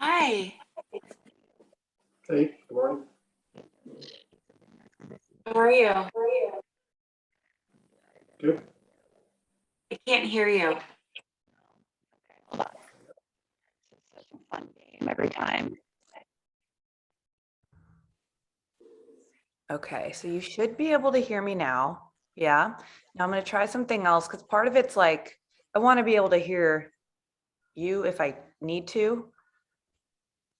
Hi, Hey, good morning. how are you? Good. I can't hear you. Hold on. This is such a fun game every time. Okay, so you should be able to hear me now. Yeah. Now I'm going to try something else because part of it's like I want to be able to hear you if I need to.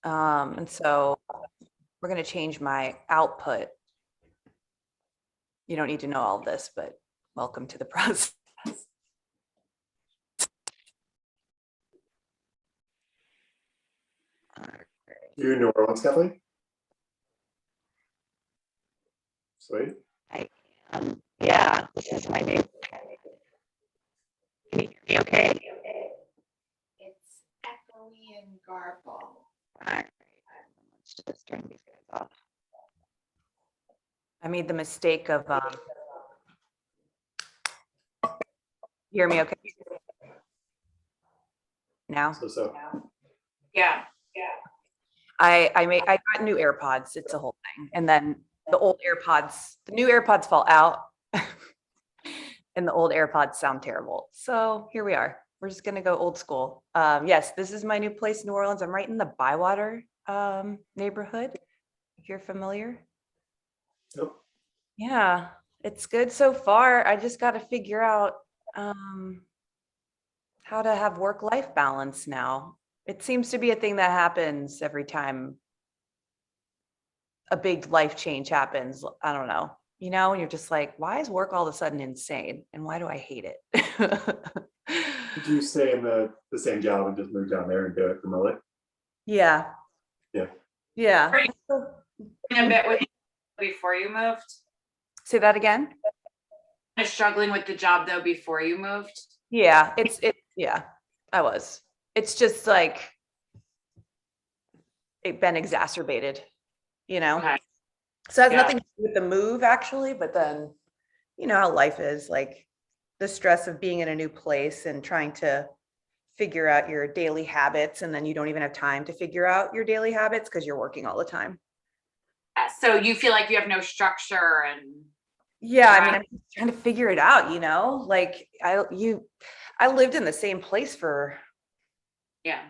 And so we're going to change my output. You don't need to know all of this, but welcome to the process. You in New Orleans, Kathleen? Sweet. I yeah, this is my new. Can you hear me okay? It's echoey and garbled. All right. Let's just turn these guys off. I made the mistake of hear me okay now. So. Yeah. I got new AirPods. It's a whole thing. And then the new AirPods fall out and the old AirPods sound terrible. So here we are. We're just gonna go old school. Yes, this is my new place in New Orleans. I'm right in the Bywater neighborhood, if you're familiar. Yep. Yeah, it's good so far. I just got to figure out how to have work-life balance now. It seems to be a thing that happens every time a big life change happens. I don't know. And you're just like, why is work all of a sudden insane? And why do I hate it? Did you stay in the same job and just move down there and do it remotely? Yeah. Yeah. Yeah. In a bit with before you moved. Say that again. Struggling with the job though before you moved. Yeah, yeah, I was. It's just like it been exacerbated, Okay. So it has Yeah. nothing to do with the move actually, but then you know how life is, like the stress of being in a new place and trying to figure out your daily habits, and then you don't even have time to figure out your daily habits because you're working all the time. So you feel like you have no structure and Yeah, I mean, I'm just trying to figure it out, like I lived in the same place for yeah.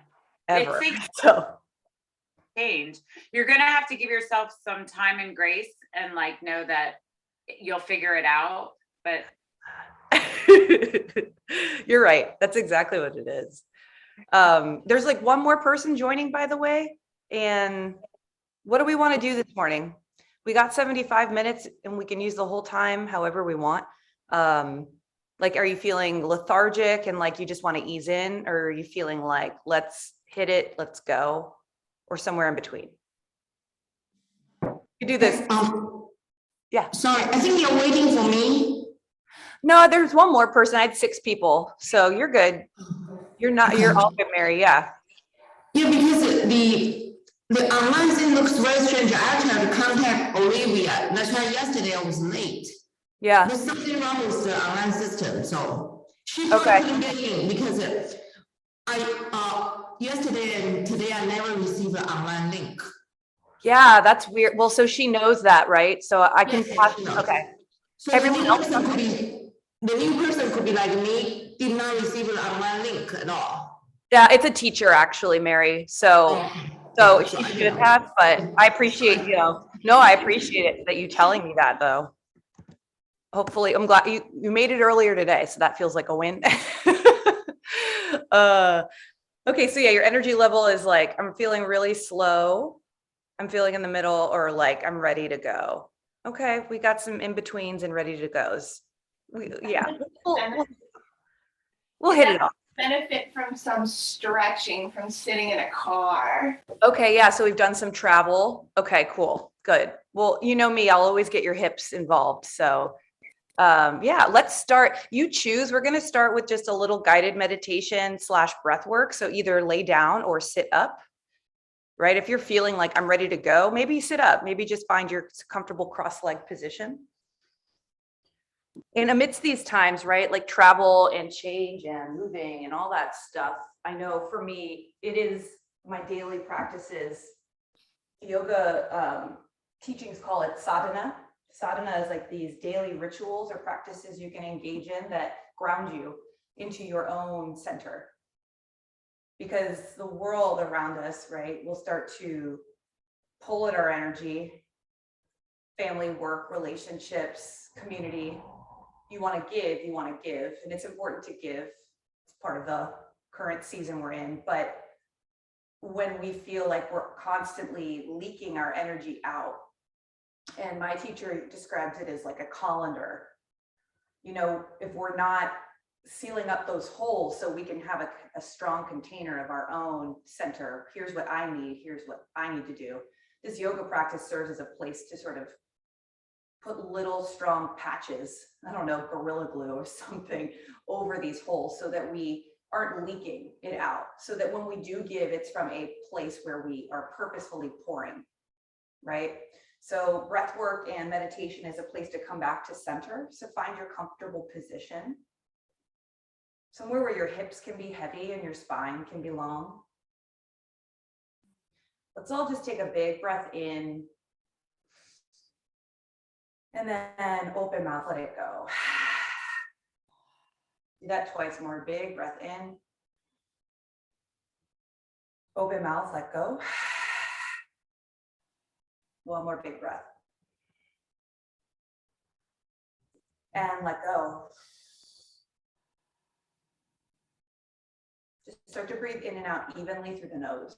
ever. It's So change. You're gonna have to give yourself some time and grace and like know that you'll figure it out. But you're right. That's exactly what it is. There's like one more person joining, by the way. And what do we want to do this morning? We got 75 minutes and we can use the whole time however we want. Like, are you feeling lethargic and like you just want to ease in, or are you feeling like let's hit it, let's go, or somewhere in between? You do this. Yeah. Sorry, I think you're waiting for me. No, there's one more person. I had 6 people, so you're good. You're not. Okay. You're all good, Mary. Yeah. Yeah, because the online thing looks very strange. I tried to contact Olivia. That's why yesterday I was late. Yeah. There's something wrong with the online system, so she Okay. couldn't get in because I yesterday and today I never received the online link. Yeah, that's weird. Well, so she knows that, right? So I can. Yes, she knows. Okay. So Everyone else. the new person could be like me, did not receive the online link at all. Yeah, it's a teacher actually, Mary. So she should have, but I appreciate, no, I appreciate it that you telling me that though. Hopefully, I'm glad you made it earlier today, so that feels like a win. Okay, so yeah, your energy level is like, I'm feeling really slow. I'm feeling in the middle, or like I'm ready to go. Okay, we got some in-betweens and ready to goes. Yeah, we'll hit it off. Benefit from some stretching from sitting in a car. Okay, yeah, so we've done some travel. Okay, cool, good. Well, you know me, I'll always get your hips involved. So yeah, let's start. You choose. We're going to start with just a little guided meditation / breath work. So either lay down or sit up, right? If you're feeling like I'm ready to go, maybe sit up, maybe just find your comfortable cross-leg position. And amidst these times, right, like travel and change and moving and all that stuff, I know for me, it is my daily practices, yoga teachings call it sadhana. Sadhana is like these daily rituals or practices you can engage in that ground you into your own center. Because the world around us, right, will start to pull at our energy, family, work, relationships, community. You want to give, and it's important to give. It's part of the current season we're in. But when we feel like we're constantly leaking our energy out, and my teacher describes it as like a colander, you know, if we're not sealing up those holes so we can have a strong container of our own center, here's what I need, here's what I need to do. This yoga practice serves as a place to sort of put little strong patches, I don't know, Gorilla Glue or something over these holes so that we aren't leaking it out. So that when we do give, it's from a place where we are purposefully pouring, right? So breath work and meditation is a place to come back to center. So find your comfortable position. Somewhere where your hips can be heavy and your spine can be long. Let's all just take a big breath in. And then open mouth, let it go. Do that twice more. Big breath in. Open mouth, let go. One more big breath. And let go. Just start to breathe in and out evenly through the nose.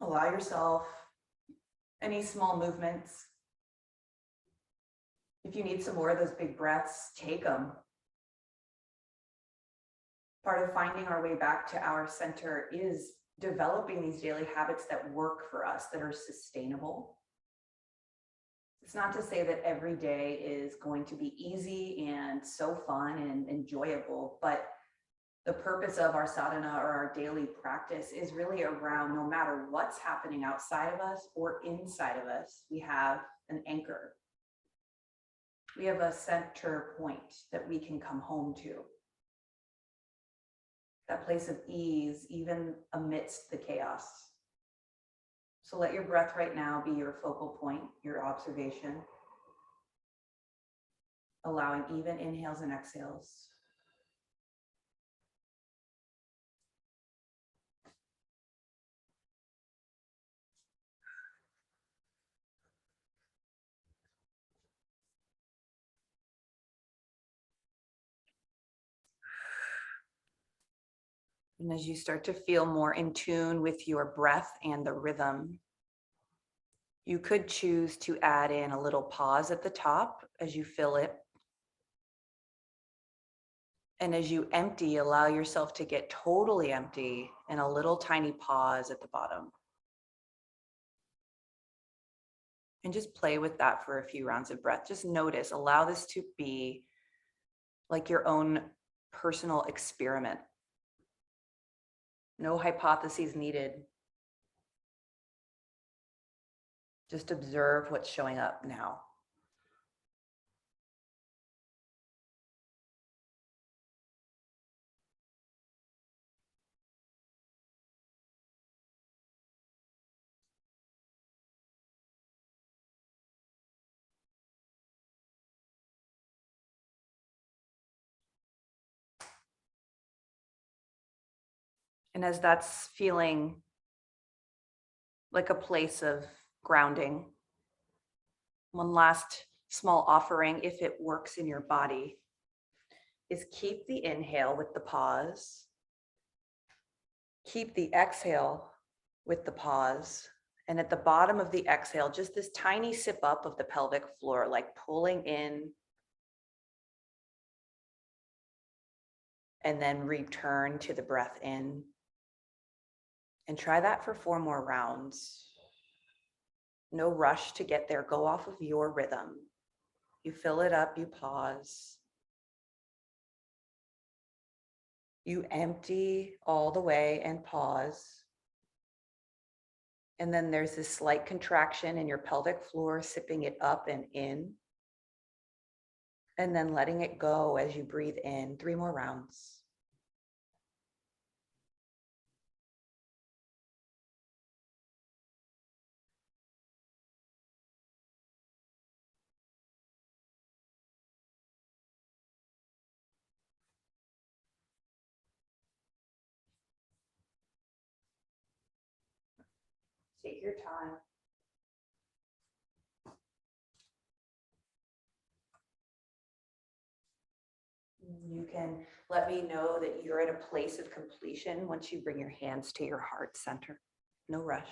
Allow yourself any small movements. If you need some more of those big breaths, take them. Part of finding our way back to our center is developing these daily habits that work for us, that are sustainable. It's not to say that every day is going to be easy and so fun and enjoyable, but the purpose of our sadhana or our daily practice is really around, no matter what's happening outside of us or inside of us, we have an anchor. We have a center point that we can come home to. That place of ease, even amidst the chaos. So let your breath right now be your focal point, your observation. Allowing even inhales and exhales. And as you start to feel more in tune with your breath and the rhythm, you could choose to add in a little pause at the top as you fill it. And as you empty, allow yourself to get totally empty and a little tiny pause at the bottom. And just play with that for a few rounds of breath. Just notice, allow this to be like your own personal experiment. No hypotheses needed. Just observe what's showing up now. And as that's feeling like a place of grounding, one last small offering, if it works in your body, is keep the inhale with the pause. Keep the exhale with the pause. And at the bottom of the exhale, just this tiny sip up of the pelvic floor, like pulling in and then return to the breath in. And try that for 4 more rounds. No rush to get there. Go off of your rhythm. You fill it up, you pause. You empty all the way and pause. And then there's this slight contraction in your pelvic floor, sipping it up and in. And then letting it go as you breathe in. 3 more rounds. Take your time. You can let me know that you're at a place of completion once you bring your hands to your heart center. No rush.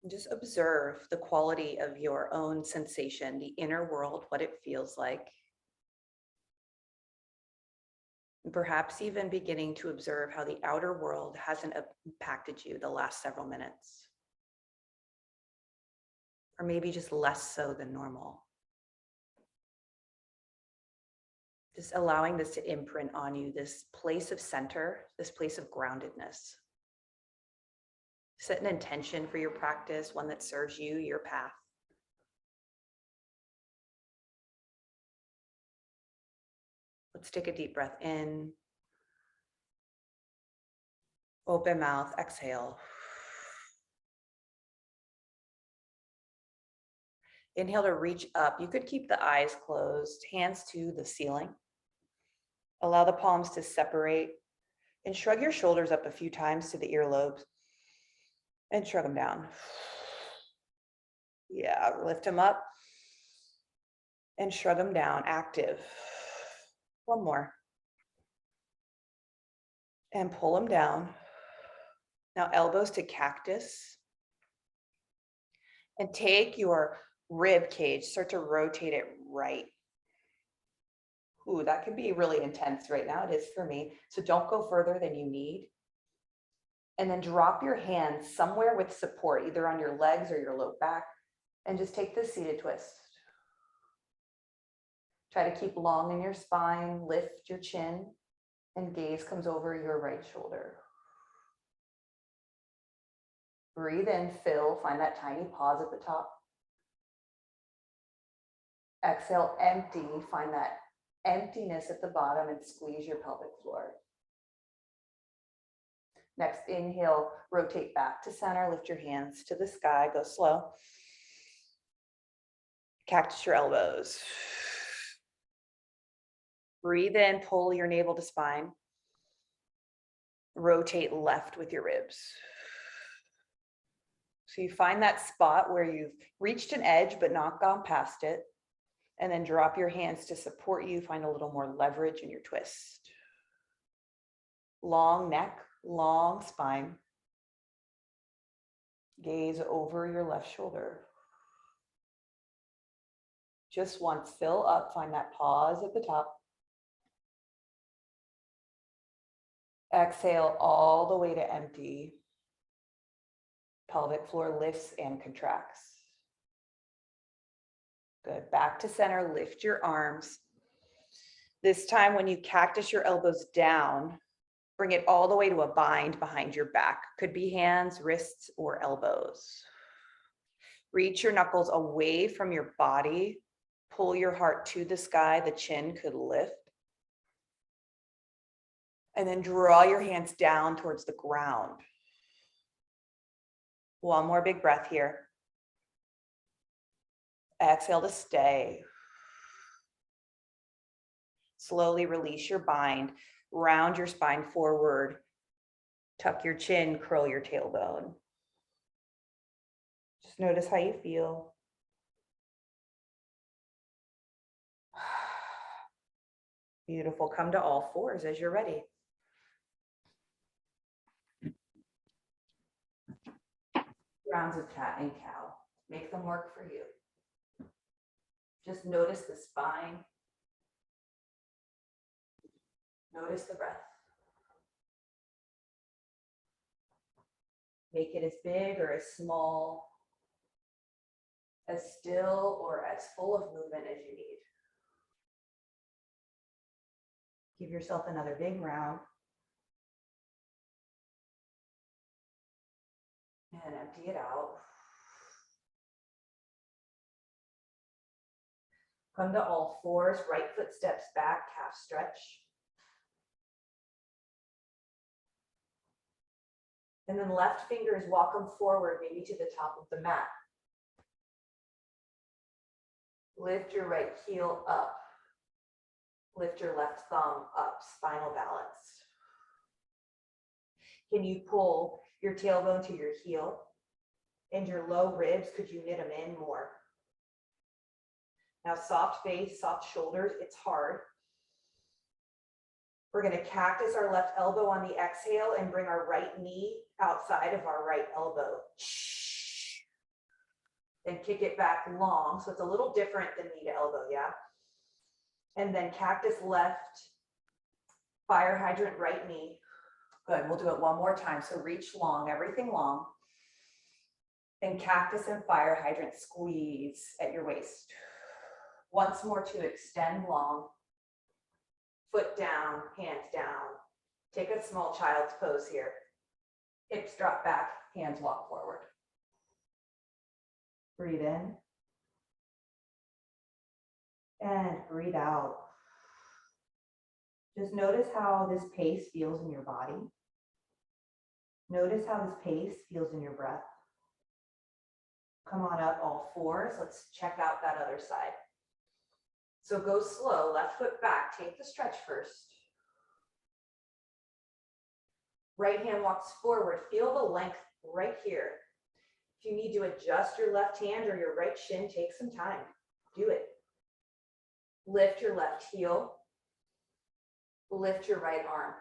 Just observe the quality of your own sensation, the inner world, what it feels like. And perhaps even beginning to observe how the outer world hasn't impacted you the last several minutes. Or maybe just less so than normal. Just allowing this to imprint on you, this place of center, this place of groundedness. Set an intention for your practice, one that serves you, your path. Let's take a deep breath in. Open mouth, exhale. Inhale to reach up. You could keep the eyes closed, hands to the ceiling. Allow the palms to separate and shrug your shoulders up a few times to the earlobes and shrug them down. Yeah, lift them up and shrug them down, active. One more. And pull them down. Now elbows to cactus. And take your rib cage, start to rotate it right. Ooh, that could be really intense right now. It is for me. So don't go further than you need. And then drop your hands somewhere with support, either on your legs or your low back. And just take this seated twist. Try to keep long in your spine, lift your chin, and gaze comes over your right shoulder. Breathe in, fill, find that tiny pause at the top. Exhale, empty, find that emptiness at the bottom and squeeze your pelvic floor. Next, inhale, rotate back to center, lift your hands to the sky, go slow. Cactus your elbows. Breathe in, pull your navel to spine. Rotate left with your ribs. So you find that spot where you've reached an edge but not gone past it. And then drop your hands to support you, find a little more leverage in your twist. Long neck, long spine. Gaze over your left shoulder. Just once, fill up, find that pause at the top. Exhale all the way to empty. Pelvic floor lifts and contracts. Good. Back to center, lift your arms. This time when you cactus your elbows down, bring it all the way to a bind behind your back. Could be hands, wrists, or elbows. Reach your knuckles away from your body. Pull your heart to the sky. The chin could lift. And then draw your hands down towards the ground. One more big breath here. Exhale to stay. Slowly release your bind. Round your spine forward. Tuck your chin, curl your tailbone. Just notice how you feel. Beautiful. Come to all fours as you're ready. Rounds of cat and cow. Make them work for you. Just notice the spine. Notice the breath. Make it as big or as small, as still or as full of movement as you need. Give yourself another big round. And empty it out. Come to all fours, right foot steps back, calf stretch. And then left fingers walk them forward, maybe to the top of the mat. Lift your right heel up. Lift your left thumb up, spinal balance. Can you pull your tailbone to your heel? And your low ribs, could you knit them in more? Now, soft face, soft shoulders, it's hard. We're gonna cactus our left elbow on the exhale and bring our right knee outside of our right elbow. Then kick it back long, so it's a little different than knee to elbow, yeah? And then cactus left, fire hydrant right knee. Good, we'll do it one more time. So reach long, everything long. And cactus and fire hydrant squeeze at your waist. Once more to extend long. Foot down, hands down. Take a small child's pose here. Hips drop back, hands walk forward. Breathe in. And breathe out. Just notice how this pace feels in your body. Notice how this pace feels in your breath. Come on up all fours. Let's check out that other side. So go slow, left foot back, take the stretch first. Right hand walks forward, feel the length right here. If you need to adjust your left hand or your right shin, take some time, do it. Lift your left heel, lift your right arm.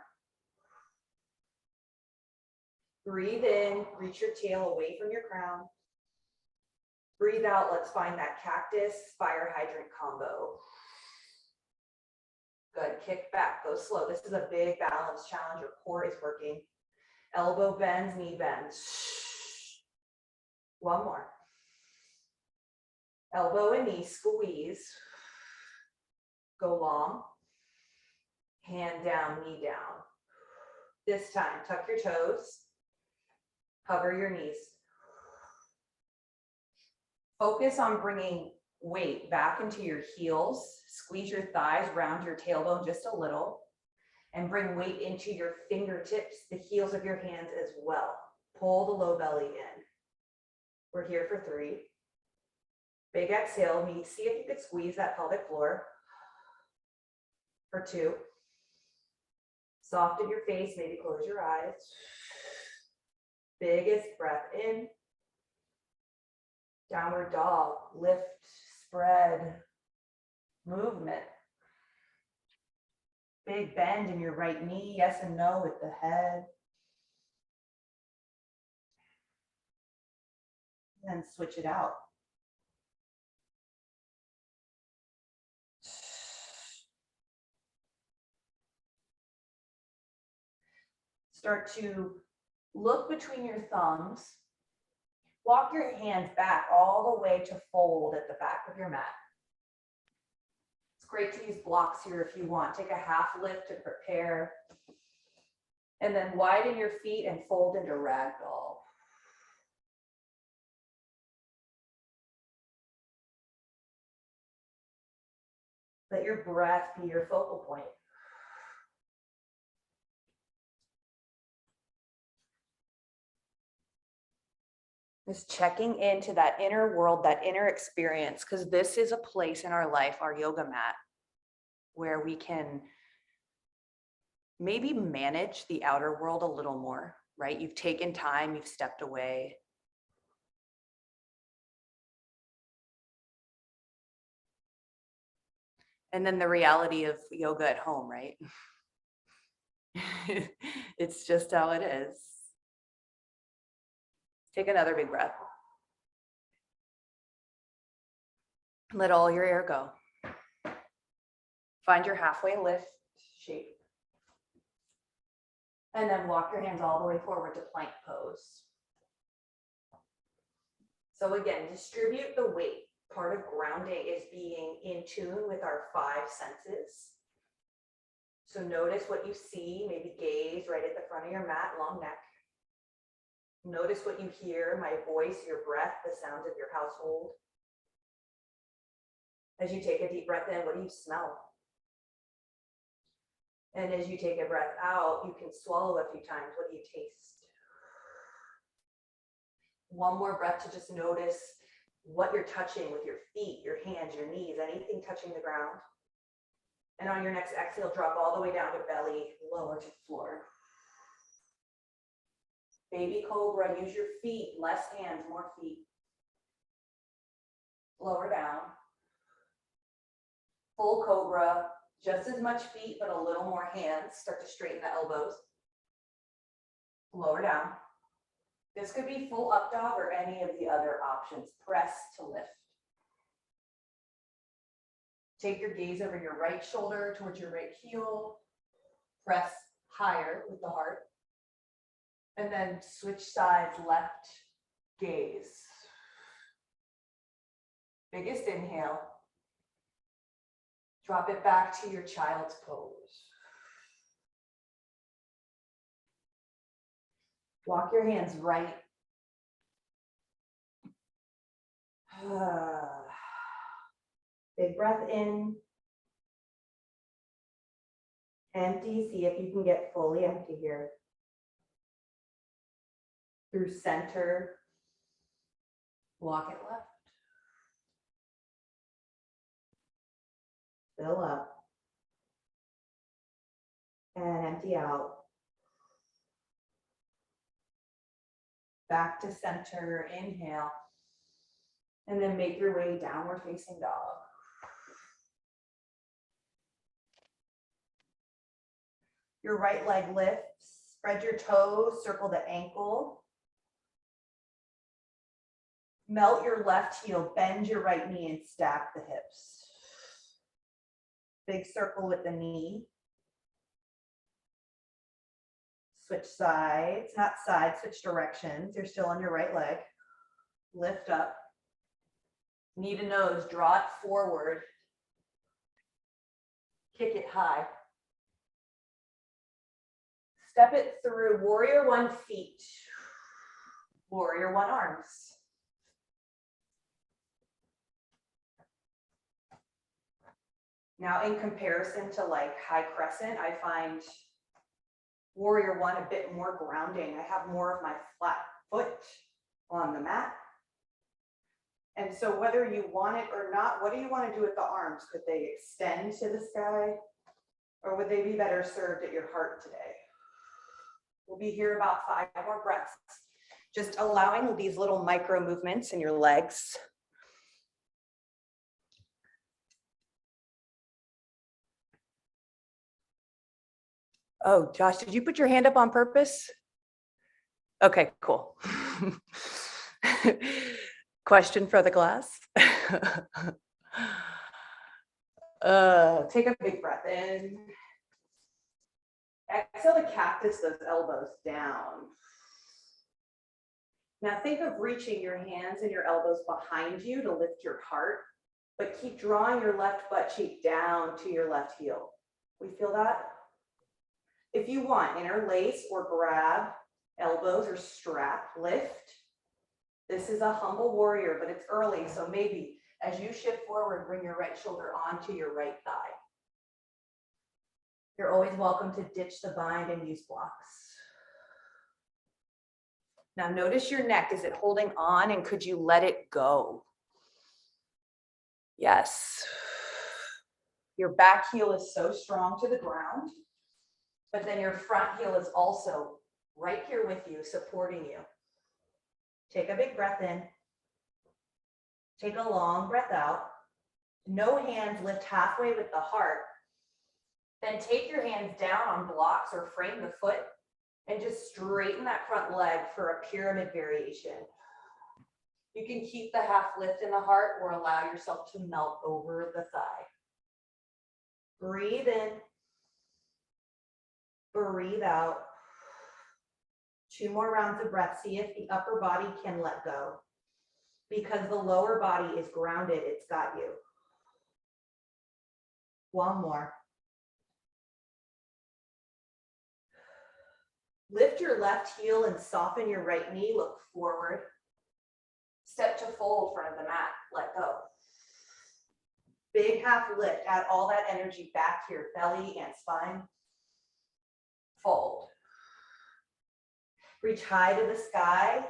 Breathe in, reach your tail away from your crown. Breathe out, let's find that cactus fire hydrant combo. Good, kick back, go slow. This is a big balance challenge. Your core is working. Elbow bends, knee bends. One more. Elbow and knee squeeze. Go long. Hand down, knee down. This time, tuck your toes. Hover your knees. Focus on bringing weight back into your heels. Squeeze your thighs, round your tailbone just a little, and bring weight into your fingertips, the heels of your hands as well. Pull the low belly in. We're here for 3. Big exhale, see if you could squeeze that pelvic floor. For 2. Soften your face, maybe close your eyes. Biggest breath in. Downward dog, lift, spread, movement. Big bend in your right knee, yes and no with the head. And then switch it out. Start to look between your thumbs. Walk your hands back all the way to fold at the back of your mat. It's great to use blocks here if you want. Take a half lift to prepare. And then widen your feet and fold into ragdoll. Let your breath be your focal point. Just checking into that inner world, that inner experience, because this is a place in our life, our yoga mat, where we can maybe manage the outer world a little more, right? You've taken time, you've stepped away. And then the reality of yoga at home, right? It's just how it is. Take another big breath. Let all your air go. Find your halfway lift shape. And then walk your hands all the way forward to plank pose. So again, distribute the weight. Part of grounding is being in tune with our 5 senses. So notice what you see, maybe gaze right at the front of your mat, long neck. Notice what you hear, my voice, your breath, the sounds of your household. As you take a deep breath in, what do you smell? And as you take a breath out, you can swallow a few times. What do you taste? One more breath to just notice what you're touching with your feet, your hands, your knees, anything touching the ground. And on your next exhale, drop all the way down to belly, lower to floor. Baby cobra, use your feet, less hands, more feet. Lower down. Full cobra, just as much feet, but a little more hands. Start to straighten the elbows. Lower down. This could be full up dog or any of the other options. Press to lift. Take your gaze over your right shoulder towards your right heel. Press higher with the heart. And then switch sides, left gaze. Biggest inhale. Drop it back to your child's pose. Walk your hands right. Big breath in. Empty, see if you can get fully empty here. Through center, walk it left. Fill up. And empty out. Back to center, inhale. And then make your way downward facing dog. Your right leg lifts, spread your toes, circle the ankle. Melt your left heel, bend your right knee and stack the hips. Big circle with the knee. Switch sides, not sides, switch directions. You're still on your right leg. Lift up. Knee to nose, draw it forward. Kick it high. Step it through warrior one feet, warrior one arms. Now in comparison to like high crescent, I find warrior one a bit more grounding. I have more of my flat foot on the mat. And so whether you want it or not, what do you want to do with the arms? Could they extend to the sky? Or would they be better served at your heart today? We'll be here about 5 more breaths. Just allowing these little micro movements in your legs. Oh, Josh, did you put your hand up on purpose? Okay, cool. Question for the class. Take a big breath in. Exhale to cactus those elbows down. Now think of reaching your hands and your elbows behind you to lift your heart, but keep drawing your left butt cheek down to your left heel. We feel that? If you want, interlace or grab elbows or strap, lift. This is a humble warrior, but it's early, so maybe as you shift forward, bring your right shoulder onto your right thigh. You're always welcome to ditch the bind and use blocks. Now notice your neck. Is it holding on and could you let it go? Yes. Your back heel is so strong to the ground, but then your front heel is also right here with you, supporting you. Take a big breath in. Take a long breath out. No hands, lift halfway with the heart. Then take your hands down on blocks or frame the foot and just straighten that front leg for a pyramid variation. You can keep the half lift in the heart or allow yourself to melt over the thigh. Breathe in. Breathe out. 2 more rounds of breath. See if the upper body can let go. Because the lower body is grounded, it's got you. 1 more. Lift your left heel and soften your right knee, look forward. Step to fold front of the mat, let go. Big half lift, add all that energy back to your belly and spine. Fold. Reach high to the sky,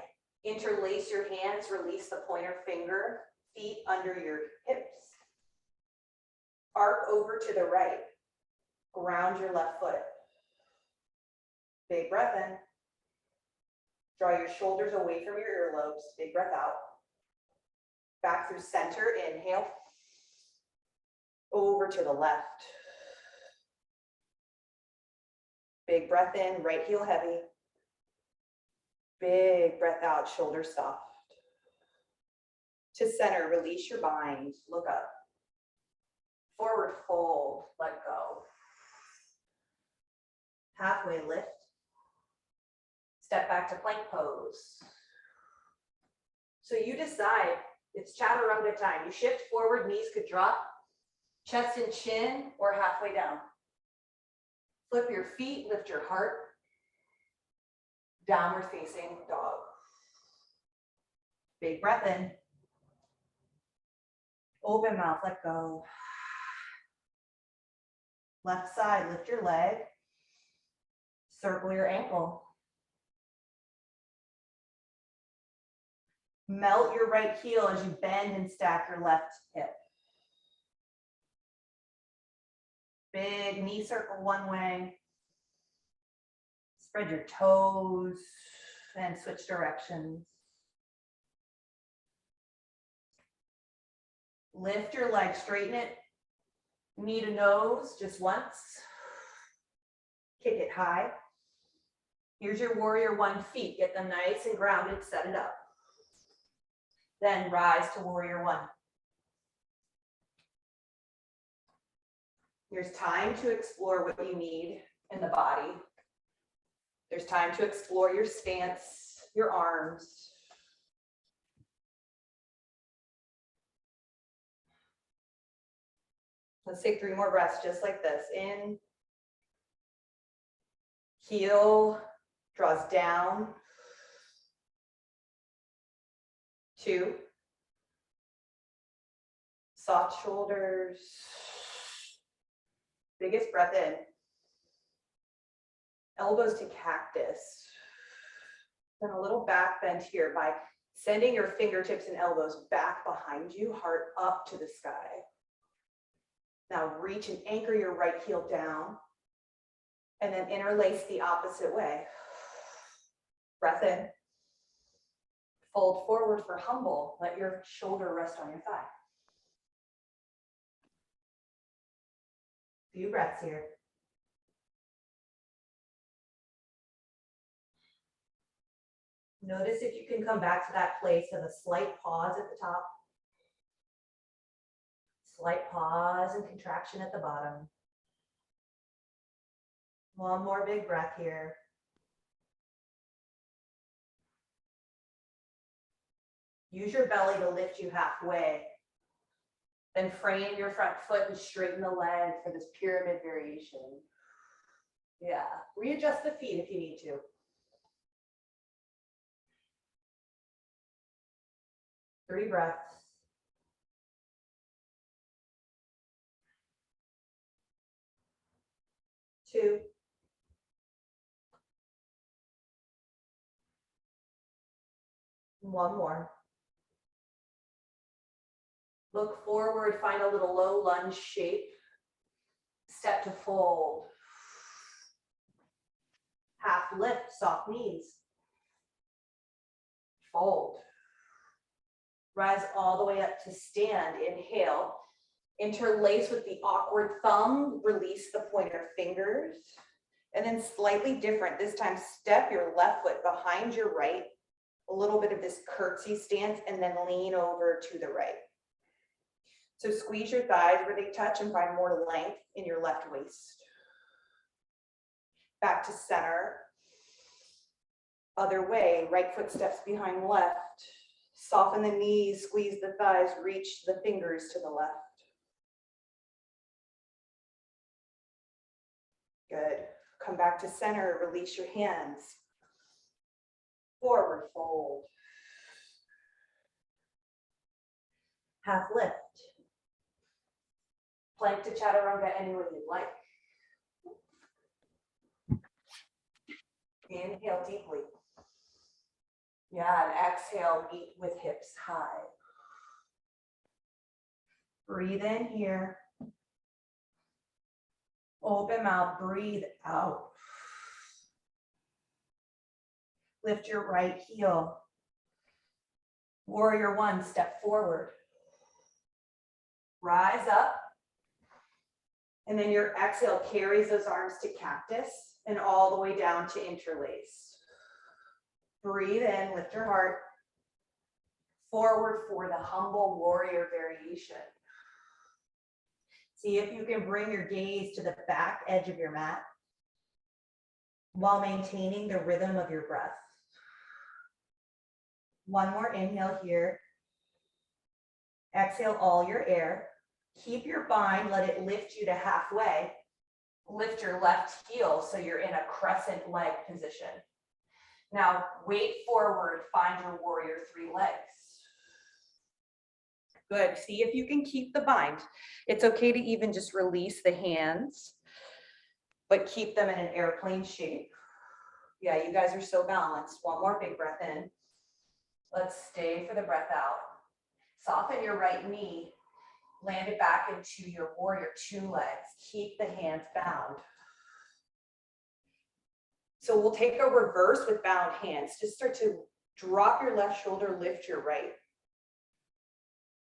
interlace your hands, release the pointer finger, feet under your hips. Arc over to the right, ground your left foot. Big breath in. Draw your shoulders away from your earlobes. Big breath out. Back through center, inhale. Over to the left. Big breath in, right heel heavy. Big breath out, shoulders soft. To center, release your bind, look up. Forward fold, let go. Halfway lift. Step back to plank pose. So you decide, it's chaturanga time. You shift forward, knees could drop, chest and chin, or halfway down. Flip your feet, lift your heart. Downward facing dog. Big breath in. Open mouth, let go. Left side, lift your leg. Circle your ankle. Melt your right heel as you bend and stack your left hip. Big knee circle one way. Spread your toes and switch directions. Lift your leg, straighten it. Knee to nose just once. Kick it high. Here's your warrior one feet. Get them nice and grounded, set it up. Then rise to warrior one. There's time to explore what you need in the body. There's time to explore your stance, your arms. Let's take 3 more breaths just like this. In. Heel draws down. 2. Soft shoulders. Biggest breath in. Elbows to cactus. Then a little back bend here by sending your fingertips and elbows back behind you, heart up to the sky. Now reach and anchor your right heel down and then interlace the opposite way. Breath in. Fold forward for humble. Let your shoulder rest on your thigh. Few breaths here. Notice if you can come back to that place of a slight pause at the top. Slight pause and contraction at the bottom. One more big breath here. Use your belly to lift you halfway. Then frame your front foot and straighten the leg for this pyramid variation. Yeah, readjust the feet if you need to. Three breaths. Two. One more. Look forward, find a little low lunge shape. Step to fold. Half lift, soft knees. Fold. Rise all the way up to stand. Inhale. Interlace with the awkward thumb. Release the pointer fingers. And then slightly different. This time, step your left foot behind your right. A little bit of this curtsy stance and then lean over to the right. So squeeze your thighs where they touch and find more length in your left waist. Back to center. Other way, right foot steps behind left. Soften the knees, squeeze the thighs, reach the fingers to the left. Good. Come back to center, release your hands. Forward fold. Half lift. Plank to chaturanga anywhere you'd like. Inhale deeply. Yeah, and exhale, meet with hips high. Breathe in here. Open mouth, breathe out. Lift your right heel. Warrior one, step forward. Rise up. And then your exhale carries those arms to cactus and all the way down to interlace. Breathe in, lift your heart. Forward for the humble warrior variation. See if you can bring your gaze to the back edge of your mat while maintaining the rhythm of your breath. One more inhale here. Exhale all your air. Keep your bind, let it lift you to halfway. Lift your left heel so you're in a crescent leg position. Now weight forward, find your warrior three legs. Good, see if you can keep the bind. It's okay to even just release the hands, but keep them in an airplane shape. Yeah, you guys are so balanced. One more big breath in. Let's stay for the breath out. Soften your right knee. Land it back into your warrior two legs. Keep the hands bound. So we'll take a reverse with bound hands. Just start to drop your left shoulder, lift your right.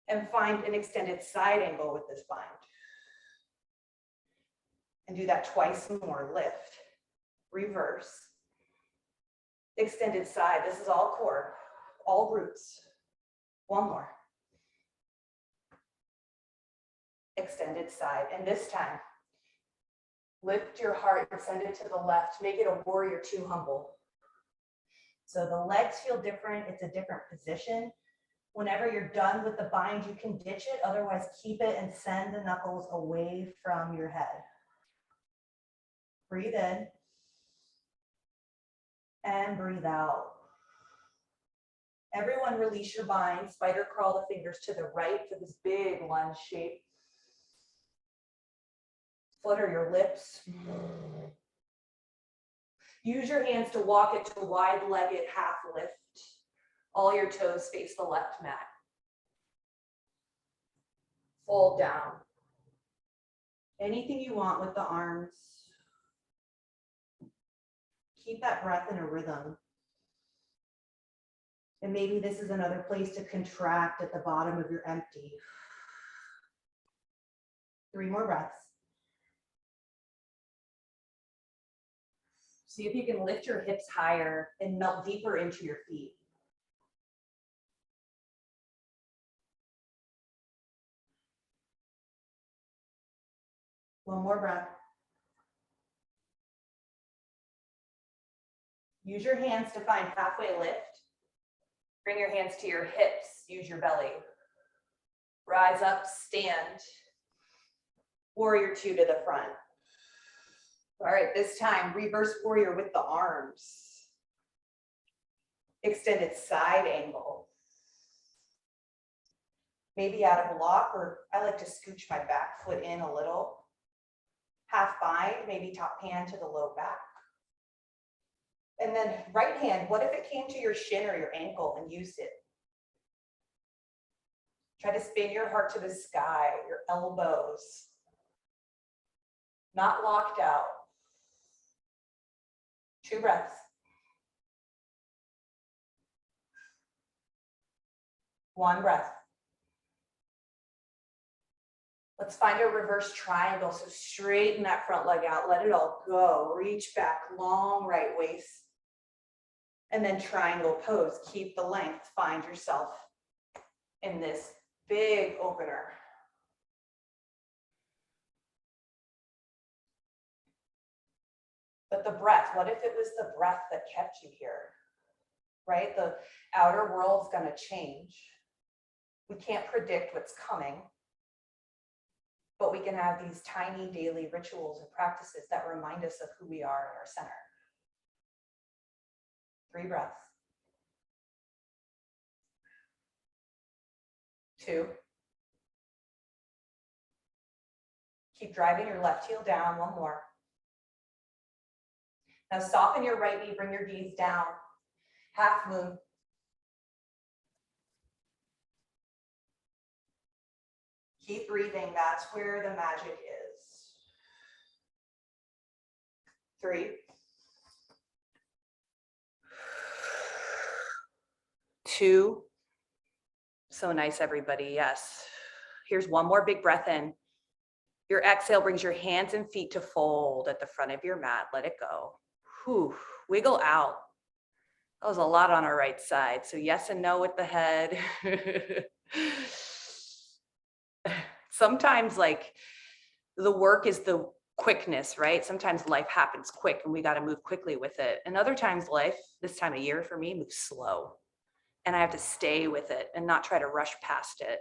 And find an extended side angle with this bind. And do that twice more. Lift, reverse, extended side. This is all core, all roots. One more. Extended side. And this time, lift your heart, send it to the left. Make it a warrior two humble. So the legs feel different. It's a different position. Whenever you're done with the bind, you can ditch it. Otherwise, keep it and send the knuckles away from your head. Breathe in and breathe out. Everyone release your bind. Spider crawl the fingers to the right for this big lunge shape. Flutter your lips. Use your hands to walk it to wide-legged half lift. All your toes face the left mat. Fold down. Anything you want with the arms. Keep that breath in a rhythm. And maybe this is another place to contract at the bottom of your empty. 3 more breaths. See if you can lift your hips higher and melt deeper into your feet. One more breath. Use your hands to find halfway lift. Bring your hands to your hips. Use your belly. Rise up, stand. Warrior two to the front. All right, this time, reverse warrior with the arms. Extended side angle. Maybe out of block, or I like to scooch my back foot in a little. Half bind, maybe top hand to the low back. And then right hand, what if it came to your shin or your ankle and used it? Try to spin your heart to the sky, your elbows. Not locked out. 2 breaths. One breath. Let's find a reverse triangle. So straighten that front leg out. Let it all go. Reach back, long right waist. And then triangle pose. Keep the length. Find yourself in this big opener. But the breath, what if it was the breath that kept you here? Right? The outer world's going to change. We can't predict what's coming. But we can have these tiny daily rituals and practices that remind us of who we are in our center. 3 breaths. 2. Keep driving your left heel down. 1 more. Now soften your right knee, bring your gaze down. Half moon. Keep breathing, that's where the magic is. 3. 2. So nice, everybody. Yes. Here's one more big breath in. Your exhale brings your hands and feet to fold at the front of your mat. Let it go. Whew. Wiggle out. That was a lot on our right side. So yes and no with the head. Sometimes like the work is the quickness, right? Sometimes life happens quick and we got to move quickly with it. And other times life, this time of year for me, moves slow. And I have to stay with it and not try to rush past it.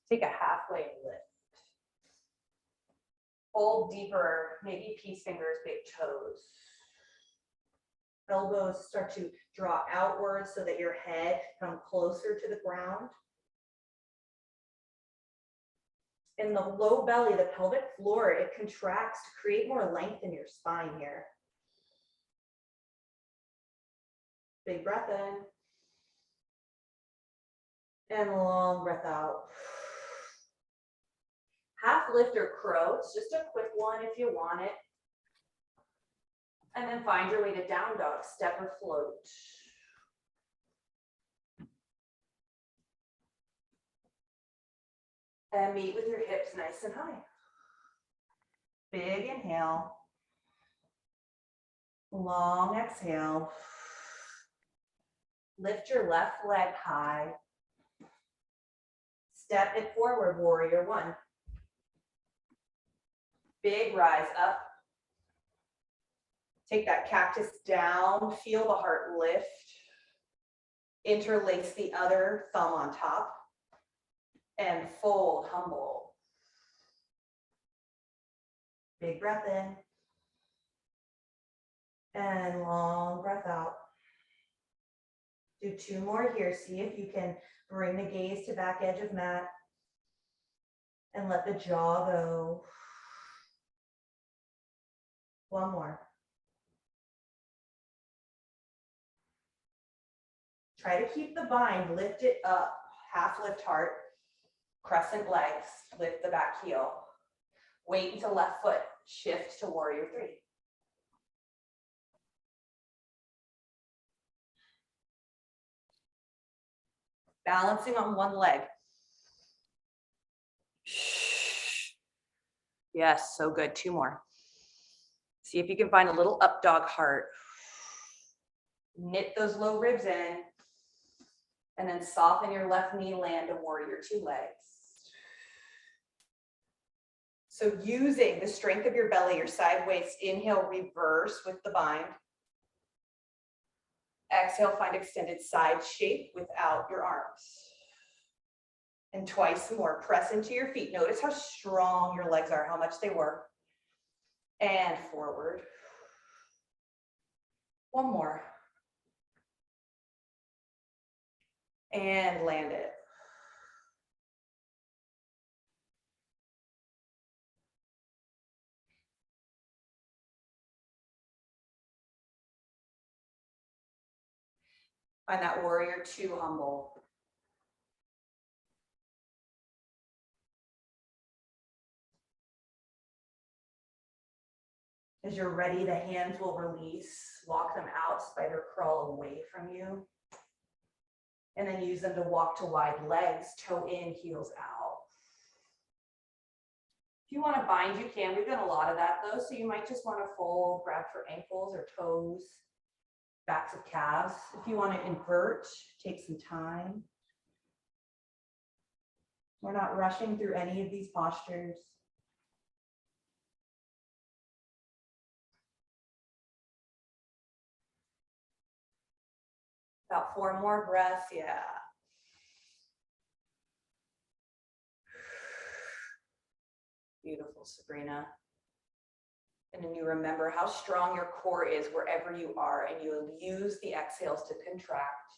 Take a halfway lift. Fold deeper, maybe peace fingers, big toes. Elbows start to draw outwards so that your head comes closer to the ground. In the low belly, the pelvic floor, it contracts to create more length in your spine here. Big breath in. And long breath out. Half lift or crow, it's just a quick one if you want it. And then find your way to down dog, step or float. And meet with your hips nice and high. Big inhale. Long exhale. Lift your left leg high. Step it forward, warrior 1. Big rise up. Take that cactus down, feel the heart lift. Interlace the other thumb on top. And fold, humble. Big breath in. And long breath out. Do 2 more here. See if you can bring the gaze to back edge of mat. And let the jaw go. 1 more. Try to keep the bind, lift it up. Half lift heart. Crescent legs, lift the back heel. Wait until left foot, shift to warrior 3. Balancing on one leg. Yes, so good. 2 more. See if you can find a little up dog heart. Knit those low ribs in. And then soften your left knee, land to warrior 2 legs. So using the strength of your belly, your side waist, inhale, reverse with the bind. Exhale, find extended side shape without your arms. And twice more, press into your feet. Notice how strong your legs are, how much they work. And forward. 1 more. And land it. Find that warrior 2 humble. As you're ready, the hands will release. Walk them out, spider crawl away from you. And then use them to walk to wide legs, toe in, heels out. If you want to bind, you can. We've done a lot of that though, so you might just want to fold, grab for ankles or toes, backs of calves. If you want to invert, take some time. We're not rushing through any of these postures. About 4 more breaths, yeah. Beautiful, Sabrina. And then you remember how strong your core is wherever you are, and you'll use the exhales to contract.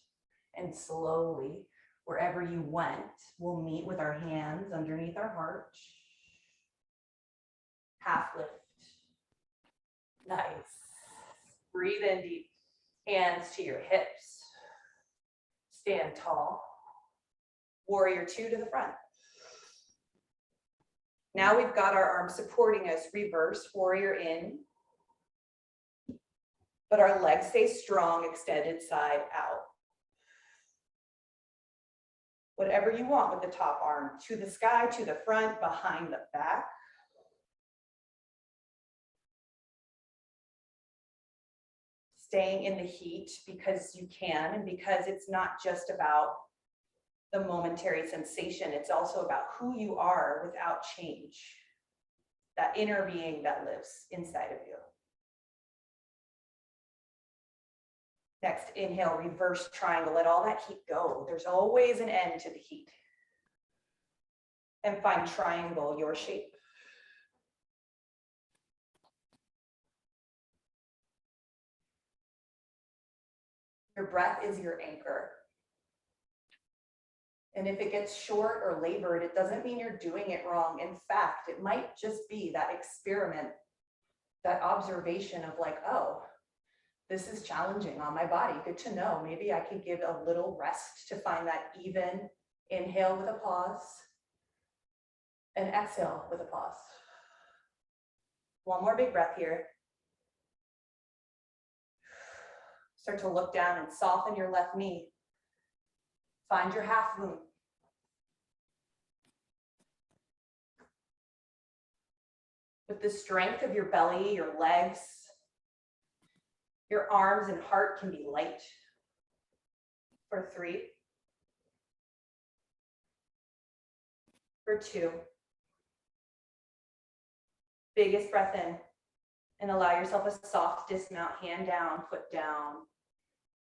And slowly, wherever you went, we'll meet with our hands underneath our heart. Half lift. Nice. Breathe in deep. Hands to your hips. Stand tall. Warrior 2 to the front. Now we've got our arms supporting us. Reverse warrior in. But our legs stay strong, extended side out. Whatever you want with the top arm, to the sky, to the front, behind the back. Staying in the heat because you can, and because it's not just about the momentary sensation, it's also about who you are without change. That inner being that lives inside of you. Next, inhale, reverse triangle, let all that heat go. There's always an end to the heat. And find triangle, your shape. Your breath is your anchor. And if it gets short or labored, it doesn't mean you're doing it wrong. In fact, it might just be that experiment, that observation of like, oh, this is challenging on my body. Good to know. Maybe I can give a little rest to find that even inhale with a pause and exhale with a pause. One more big breath here. Start to look down and soften your left knee. Find your half moon. With the strength of your belly, your legs, your arms and heart can be light. For 3. For 2. Biggest breath in. And allow yourself a soft dismount, hand down, foot down.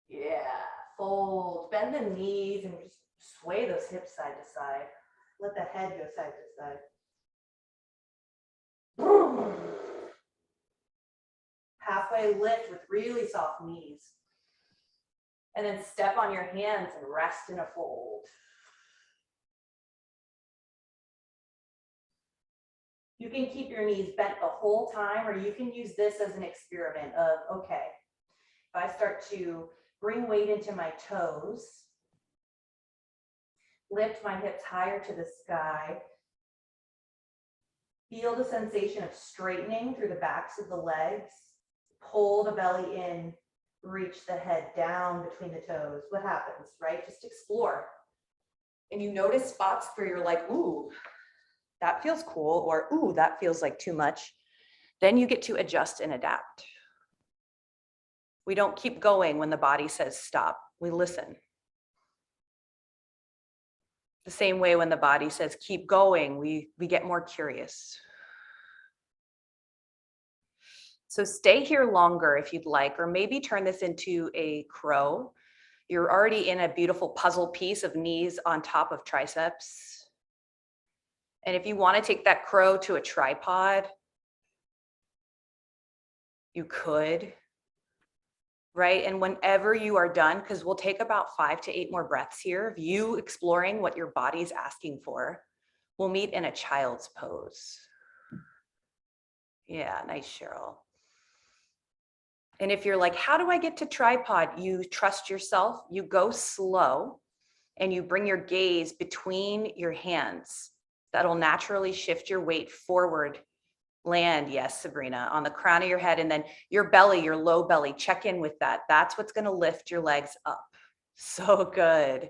Yeah, fold, bend the knees and just sway those hips side to side. Let the head go side to side. Halfway lift with really soft knees. And then step on your hands and rest in a fold. You can keep your knees bent the whole time, or you can use this as an experiment of, okay, if I start to bring weight into my toes, lift my hips higher to the sky, feel the sensation of straightening through the backs of the legs, pull the belly in, reach the head down between the toes. What happens, right? Just explore. And you notice spots where you're like, ooh, that feels cool, or ooh, that feels like too much. Then you get to adjust and adapt. We don't keep going when the body says stop. We listen. The same way when the body says keep going, we get more curious. So stay here longer if you'd like, or maybe turn this into a crow. You're already in a beautiful puzzle piece of knees on top of triceps. And if you want to take that crow to a tripod, you could, right? And whenever you are done, because we'll take about 5 to 8 more breaths here of you exploring what your body's asking for, we'll meet in a child's pose. Yeah, nice, Cheryl. And if you're like, how do I get to tripod? You trust yourself, you go slow, and you bring your gaze between your hands. That'll naturally shift your weight forward. Land, yes, Sabrina, on the crown of your head, and then your belly, your low belly, check in with that. That's what's going to lift your legs up. So good.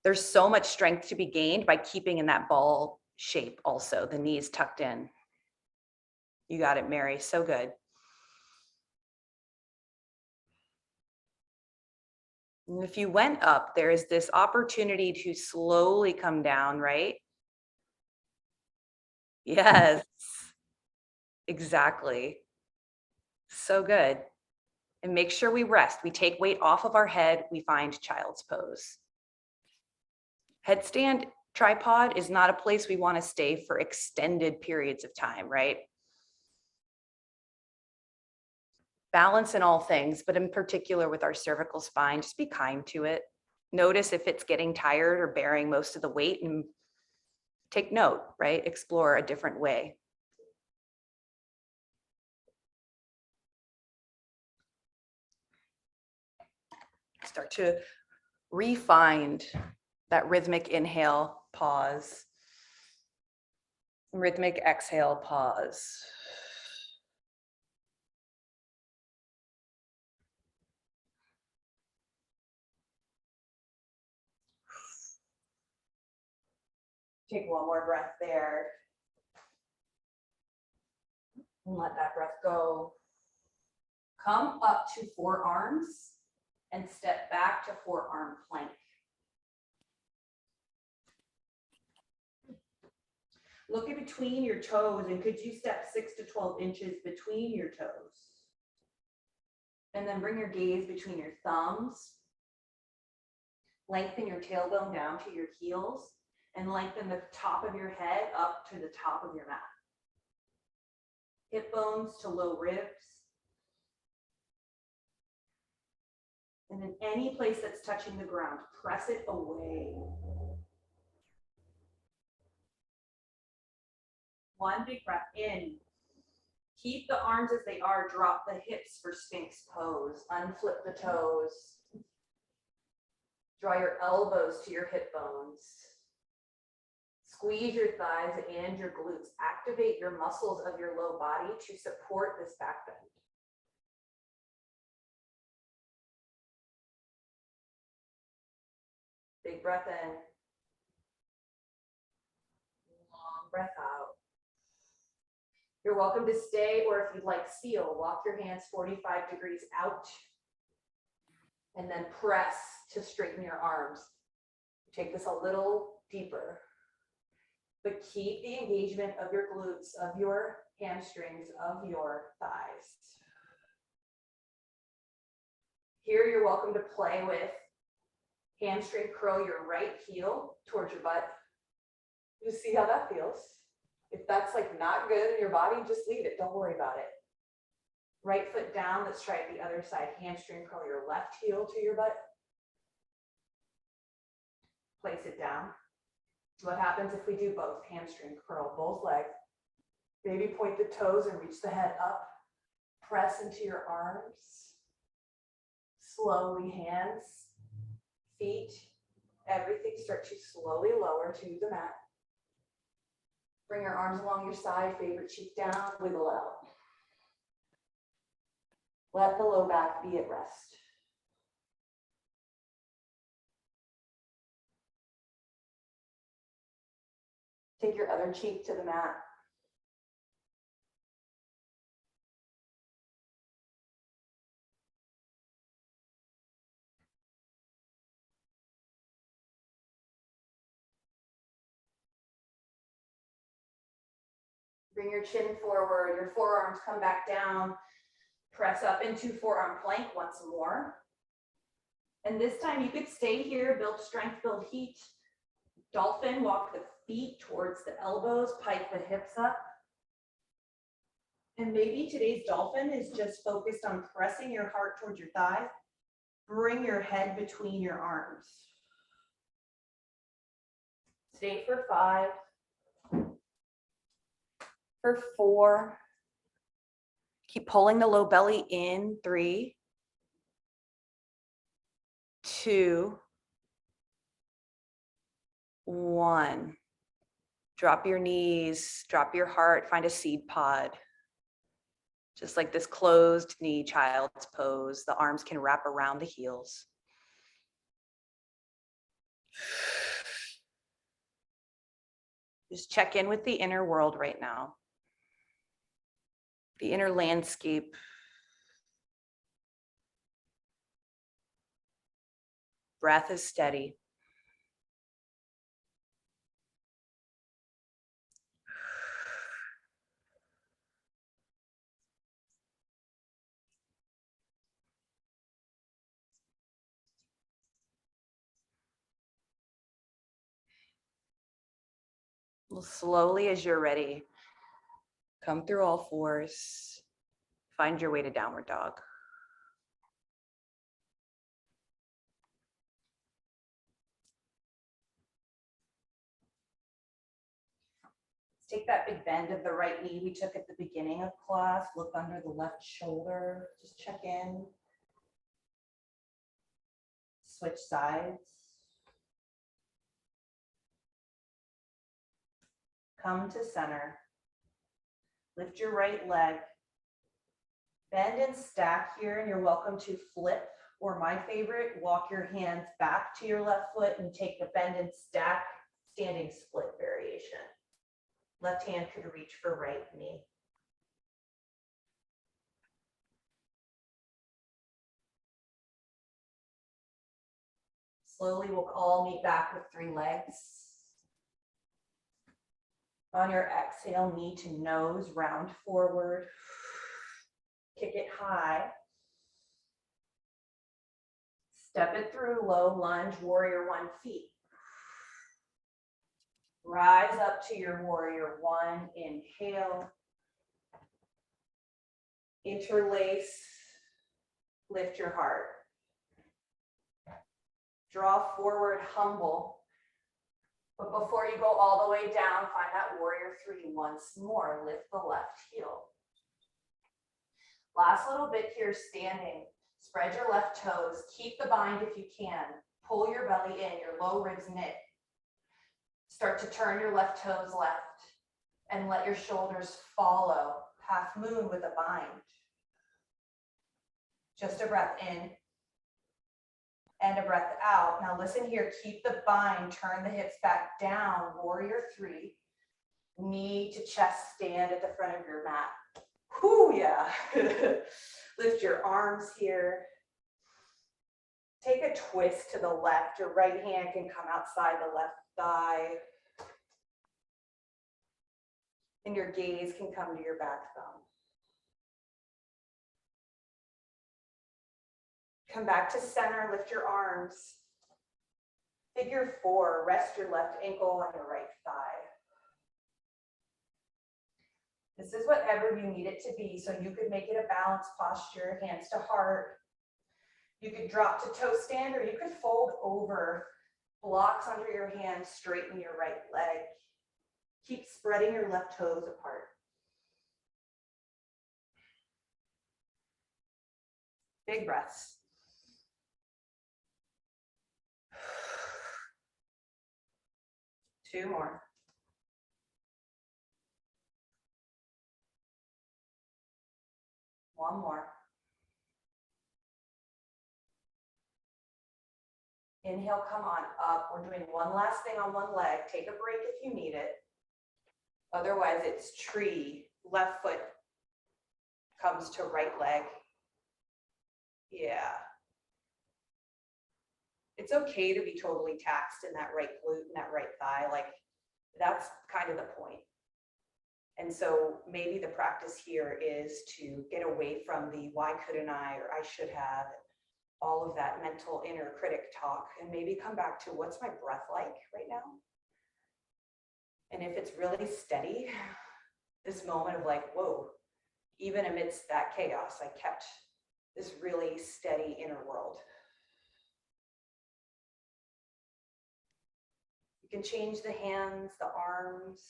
There's so much strength to be gained by keeping in that ball shape also, the knees tucked in. You got it, Mary. So good. And if you went up, there is this opportunity to slowly come down, right? Yes, exactly. So good. And make sure we rest. We take weight off of our head. We find child's pose. Headstand tripod is not a place we want to stay for extended periods of time, right? Balance in all things, but in particular with our cervical spine, just be kind to it. Notice if it's getting tired or bearing most of the weight, and take note, right? Explore a different way. Start to re-find that rhythmic inhale, pause. Rhythmic exhale, pause. Take one more breath there. And let that breath go. Come up to forearms and step back to forearm plank. Look in between your toes, and could you step 6 to 12 inches between your toes? And then bring your gaze between your thumbs. Lengthen your tailbone down to your heels and lengthen the top of your head up to the top of your mat. Hip bones to low ribs. And in any place that's touching the ground, press it away. One big breath in. Keep the arms as they are. Drop the hips for Sphinx pose. Unflip the toes. Draw your elbows to your hip bones. Squeeze your thighs and your glutes. Activate your muscles of your low body to support this back bend. Big breath in. Long breath out. You're welcome to stay, or if you'd like seal, walk your hands 45 degrees out and then press to straighten your arms. Take this a little deeper, but keep the engagement of your glutes, of your hamstrings, of your thighs. Here, you're welcome to play with hamstring curl your right heel towards your butt. Just see how that feels. If that's like not good in your body, just leave it. Don't worry about it. Right foot down. Let's try it the other side. Hamstring curl your left heel to your butt. Place it down. What happens if we do both? Hamstring curl both legs. Maybe point the toes and reach the head up. Press into your arms. Slowly hands, feet, everything start to slowly lower to the mat. Bring your arms along your side, favorite cheek down, wiggle out. Let the low back be at rest. Take your other cheek to the mat. Bring your chin forward, your forearms come back down. Press up into forearm plank once more. And this time you could stay here, build strength, build heat. Dolphin, walk the feet towards the elbows, pike the hips up. And maybe today's dolphin is just focused on pressing your heart towards your thighs. Bring your head between your arms. Stay for 5. For 4. Keep pulling the low belly in. 3, 2, 1. Drop your knees, drop your heart, find a seed pod. Just like this closed knee child's pose, the arms can wrap around the heels. Just check in with the inner world right now. The inner landscape. Breath is steady. Well, slowly as you're ready, come through all 4s. Find your way to downward dog. Let's take that big bend of the right knee we took at the beginning of class. Look under the left shoulder. Just check in. Switch sides. Come to center. Lift your right leg. Bend and stack here, and you're welcome to flip, or my favorite, walk your hands back to your left foot and take the bend and stack standing split variation. elevation. Left hand could reach for right knee. Slowly, we'll all meet back with 3 legs. On your exhale, knee to nose, round forward. Kick it high. Step it through, low lunge, warrior 1 feet. Rise up to your warrior 1, inhale. Interlace, lift your heart. Draw forward, humble. But before you go all the way down, find that warrior 3 once more. Lift the left heel. Last little bit here, standing. Spread your left toes. Keep the bind if you can. Pull your belly in, your low ribs knit. Start to turn your left toes left and let your shoulders follow. Half moon with a bind. Just a breath in and a breath out. Now listen here, keep the bind, turn the hips back down, warrior 3. Knee to chest stand at the front of your mat. Whoo, yeah. Lift your arms here. Take a twist to the left. Your right hand can come outside the left thigh. And your gaze can come to your back thumb. Come back to center, lift your arms. Figure 4, rest your left ankle on your right thigh. This is whatever you need it to be, so you could make it a balanced posture, hands to heart. You could drop to toe stand, or you could fold over, blocks under your hands, straighten your right leg. Keep spreading your left toes apart. Big breaths. Two more. One more. Inhale, come on up. We're doing one last thing on one leg. Take a break if you need it. Otherwise, it's tree. Left foot comes to right leg. Yeah. It's okay to be totally taxed in that right glute and that right thigh. Like, that's kind of the point. And so maybe the practice here is to get away from the why couldn't I, or I should have, all of that mental inner critic talk, and maybe come back to what's my breath like right now? And if it's really steady, this moment of like, whoa, even amidst that chaos, I kept this really steady inner world. You can change the hands, the arms.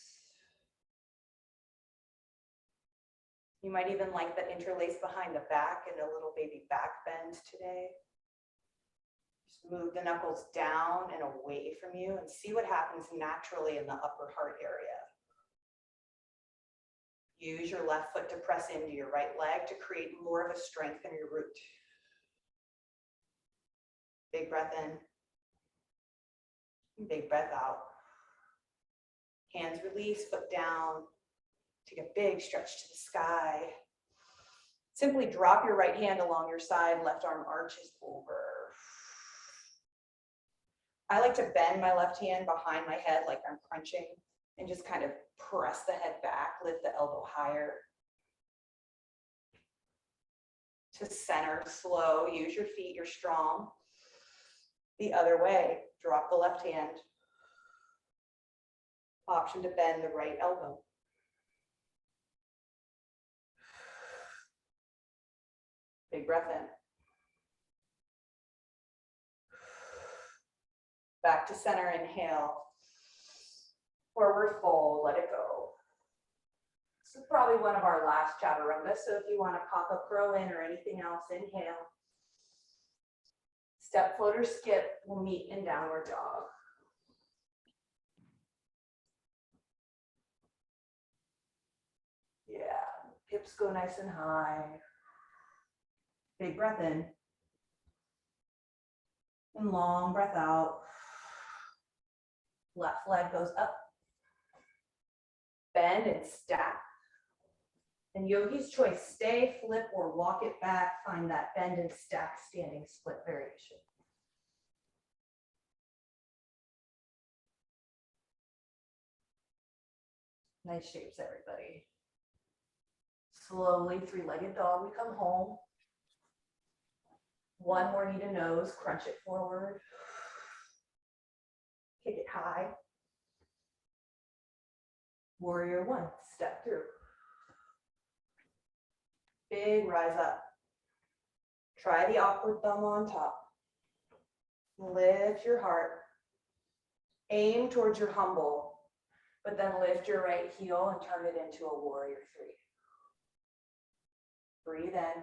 You might even like the interlace behind the back and a little baby back bend today. Just move the knuckles down and away from you and see what happens naturally in the upper heart area. Use your left foot to press into your right leg to create more of a strength in your root. Big breath in. Big breath out. Hands release, foot down. Take a big stretch to the sky. Simply drop your right hand along your side, left arm arches over. I like to bend my left hand behind my head like I'm crunching and just kind of press the head back, lift the elbow higher. To center, slow, use your feet, you're strong. The other way, drop the left hand. Option to bend the right elbow. Big breath in. Back to center, inhale. Forward fold, let it go. This is probably one of our last chaturanga, so if you want to pop a crow in or anything else, inhale. Step, floater, skip, we'll meet in downward dog. Yeah, hips go nice and high. Big breath in. And long breath out. Left leg goes up. Bend and stack. And yogi's choice, stay, flip, or walk it back. Find that bend and stack standing split variation. Nice shapes, everybody. Slowly, three-legged dog, we come home. One more knee to nose, crunch it forward. Kick it high. Warrior one, step through. Big rise up. Try the awkward thumb on top. Lift your heart. Aim towards your humble, but then lift your right heel and turn it into a warrior three. Breathe in.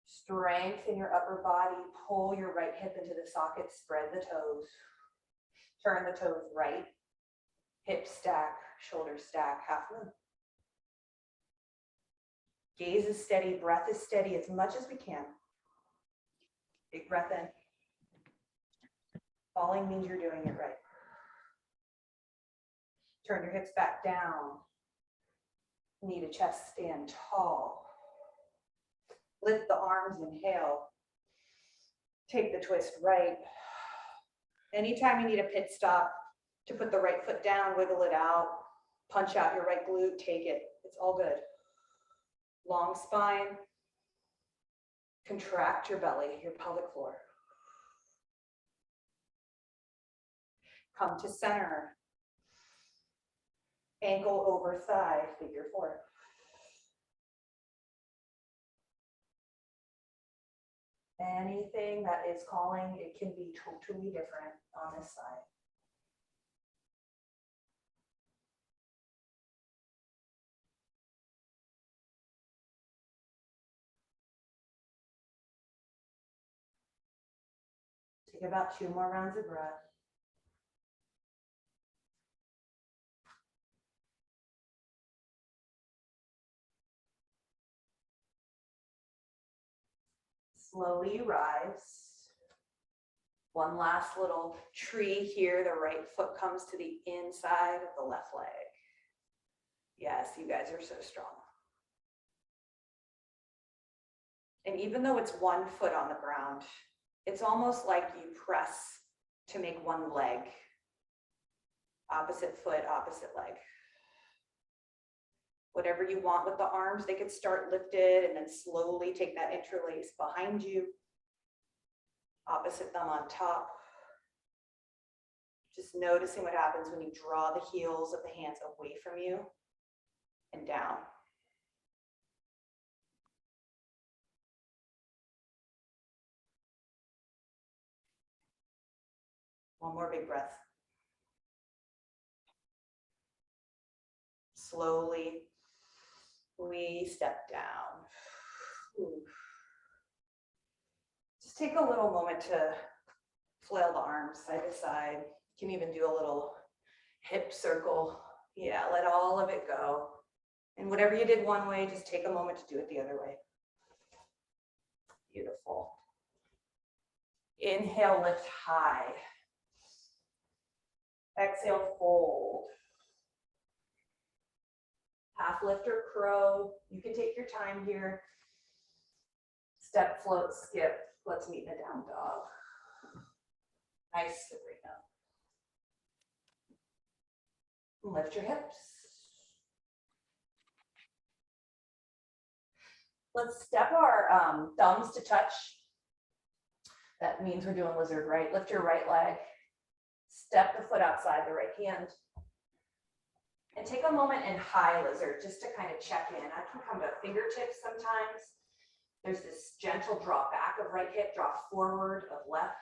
Strengthen your upper body. Pull your right hip into the socket. Spread the toes. Turn the toes right. Hip stack, shoulder stack, half moon. Gaze is steady, breath is steady as much as we can. Big breath in. Falling means you're doing it right. Turn your hips back down. Knee to chest, stand tall. Lift the arms, inhale. Take the twist right. Anytime you need a pit stop to put the right foot down, wiggle it out, punch out your right glute, take it. It's all good. Long spine. Contract your belly, your pelvic floor. Come to center. Ankle over thigh, figure four. Anything that is calling, it can be totally different on this side. Take about 2 more rounds of breath. Slowly rise. One last little tree here. The right foot comes to the inside of the left leg. Yes, you guys are so strong. And even though it's one foot on the ground, it's almost like you press to make one leg. Opposite foot, opposite leg. Whatever you want with the arms, they could start lifted and then slowly take that interlace behind you. Opposite thumb on top. Just noticing what happens when you draw the heels of the hands away from you and down. One more big breath. Slowly, we step down. Ooh. Just take a little moment to flail the arms side to side. You can even do a little hip circle. Yeah, let all of it go. And whatever you did one way, just take a moment to do it the other way. Beautiful. Inhale, lift high. Exhale, fold. Half lift or crow. You can take your time here. Step, float, skip. Let's meet in a down dog. Nice slippery down. Lift your hips. Let's step our thumbs to touch. That means we're doing lizard right. Lift your right leg. Step the foot outside the right hand. And take a moment in high lizard just to kind of check in. I can come to fingertips sometimes. There's this gentle drop back of right hip, drop forward of left.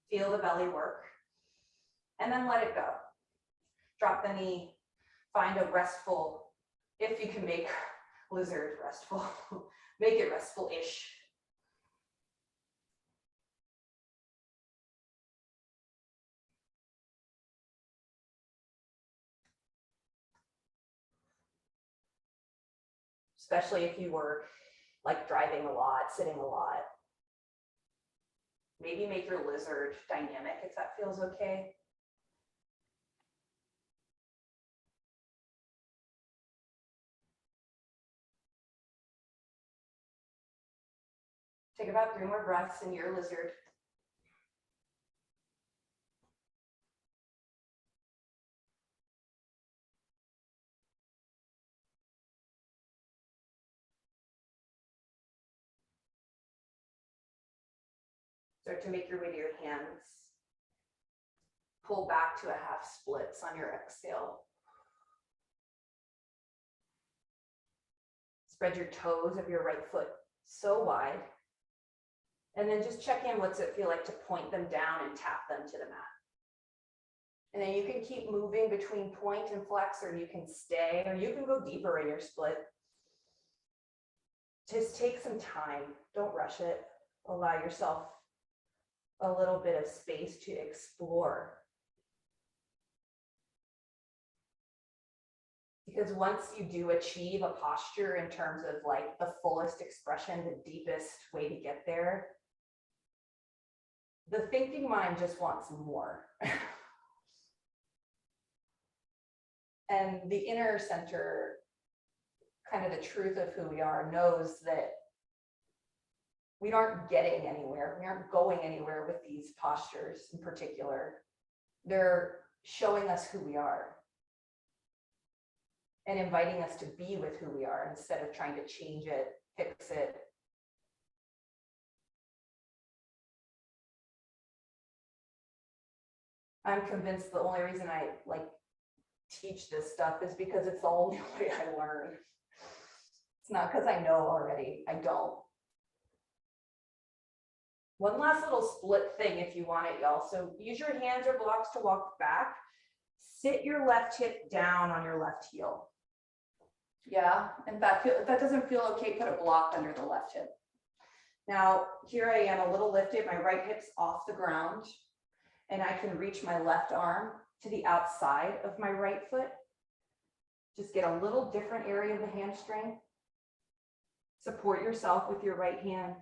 Feel the belly work. And then let it go. Drop the knee. Find a restful, if you can make lizard restful, make it restful-ish. Especially if you were like driving a lot, sitting a lot. Maybe make your lizard dynamic if that feels okay. Take about 3 more breaths in your lizard. Start to make your way to your hands. Pull back to a half splits on your exhale. Spread your toes of your right foot so wide. And then just check in, what's it feel like to point them down and tap them to the mat. And then you can keep moving between point and flex, or you can stay, or you can go deeper in your split. Just take some time, don't rush it. Allow yourself a little bit of space to explore. Because once you do achieve a posture in terms of like the fullest expression, the deepest way to get there, the thinking mind just wants more. And the inner center, kind of the truth of who we are, knows that we aren't getting anywhere. We aren't going anywhere with these postures in particular. They're showing us who we are and inviting us to be with who we are instead of trying to change it, fix it. I'm convinced the only reason I teach this stuff is because it's the only way I learn. It's not because I know already. I don't. One last little split thing if you want it, y'all. So use your hands or blocks to walk back. Sit your left hip down on your left heel. Yeah, and if that doesn't feel okay, put a block under the left hip. Now, here I am a little lifted, my right hip's off the ground, and I can reach my left arm to the outside of my right foot. Just get a little different area of the hamstring. Support yourself with your right hand.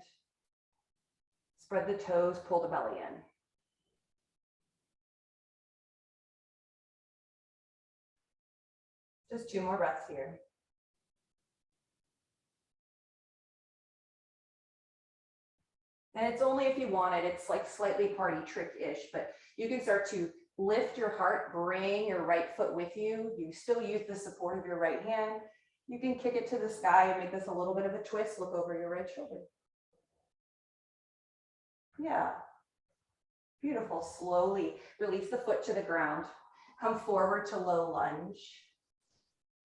Spread the toes, pull the belly in. Just 2 more breaths here. And it's only if you want it, it's like slightly party trick-ish, but you can start to lift your heart, bring your right foot with you. You still use the support of your right hand. You can kick it to the sky and make this a little bit of a twist. Look over your right shoulder. Yeah. Beautiful. Slowly release the foot to the ground. Come forward to low lunge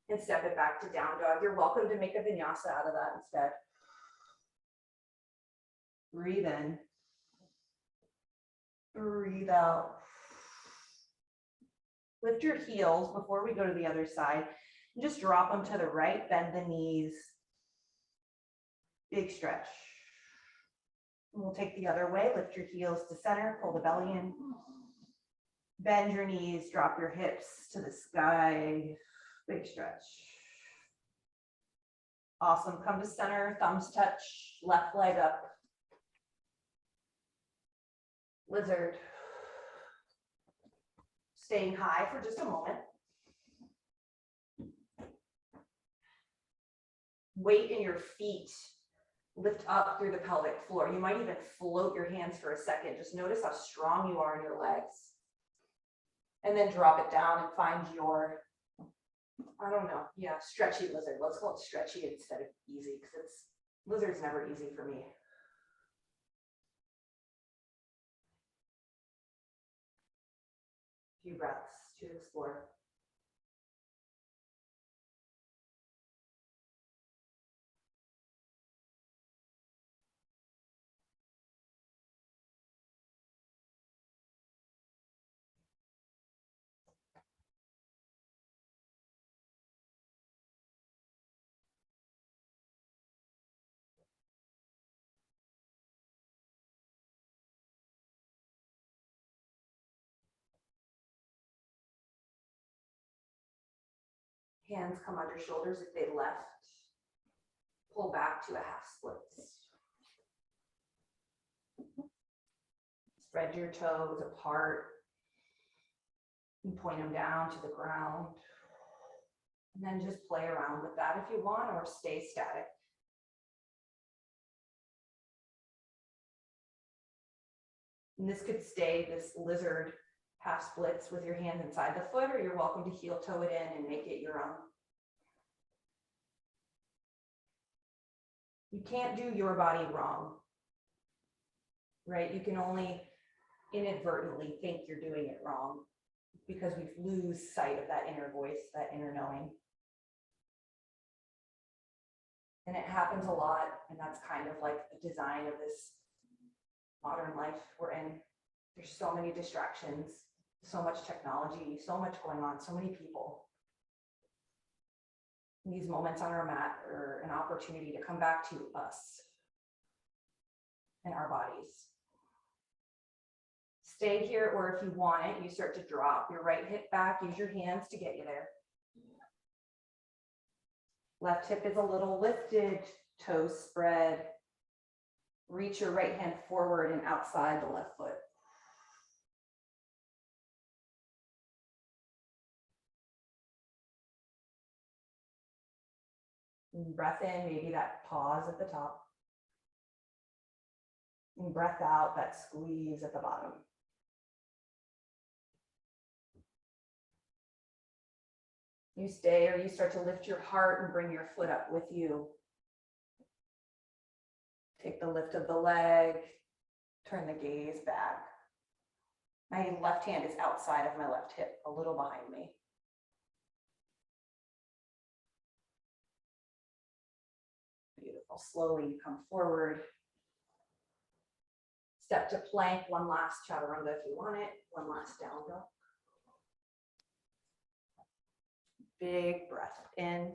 and step it back to down dog. You're welcome to make a vinyasa out of that instead. Breathe in. Breathe out. Lift your heels before we go to the other side. And just drop them to the right, bend the knees. Big stretch. And we'll take the other way. Lift your heels to center, pull the belly in. Bend your knees, drop your hips to the sky. Big stretch. Awesome. Come to center, thumbs touch, left leg up. Lizard. Staying high for just a moment. Weight in your feet. Lift up through the pelvic floor. You might even float your hands for a second. Just notice how strong you are in your legs. And then drop it down and find your, I don't know, yeah, stretchy lizard. Let's call it stretchy instead of easy, because lizard's never easy for me. Few breaths to explore. Hands come under shoulders if they left. Pull back to a half splits. Spread your toes apart and point them down to the ground. And then just play around with that if you want, or stay static. And this could stay this lizard half splits with your hand inside the foot, or you're welcome to heel toe it in and make it your own. You can't do your body wrong, right? You can only inadvertently think you're doing it wrong because we lose sight of that inner voice, that inner knowing. And it happens a lot, and that's kind of like the design of this modern life we're in. There's so many distractions, so much technology, so much going on, so many people. These moments on our mat are an opportunity to come back to us and our bodies. Stay here, or if you want it, you start to drop your right hip back, use your hands to get you there. Left hip is a little lifted, toes spread. Reach your right hand forward and outside the left foot. And breath in, maybe that pause at the top. And breath out, that squeeze at the bottom. You stay, or you start to lift your heart and bring your foot up with you. Take the lift of the leg, turn the gaze back. My left hand is outside of my left hip, a little behind me. Beautiful. Slowly you come forward. Step to plank, one last chaturanga if you want it, one last down dog. Big breath in.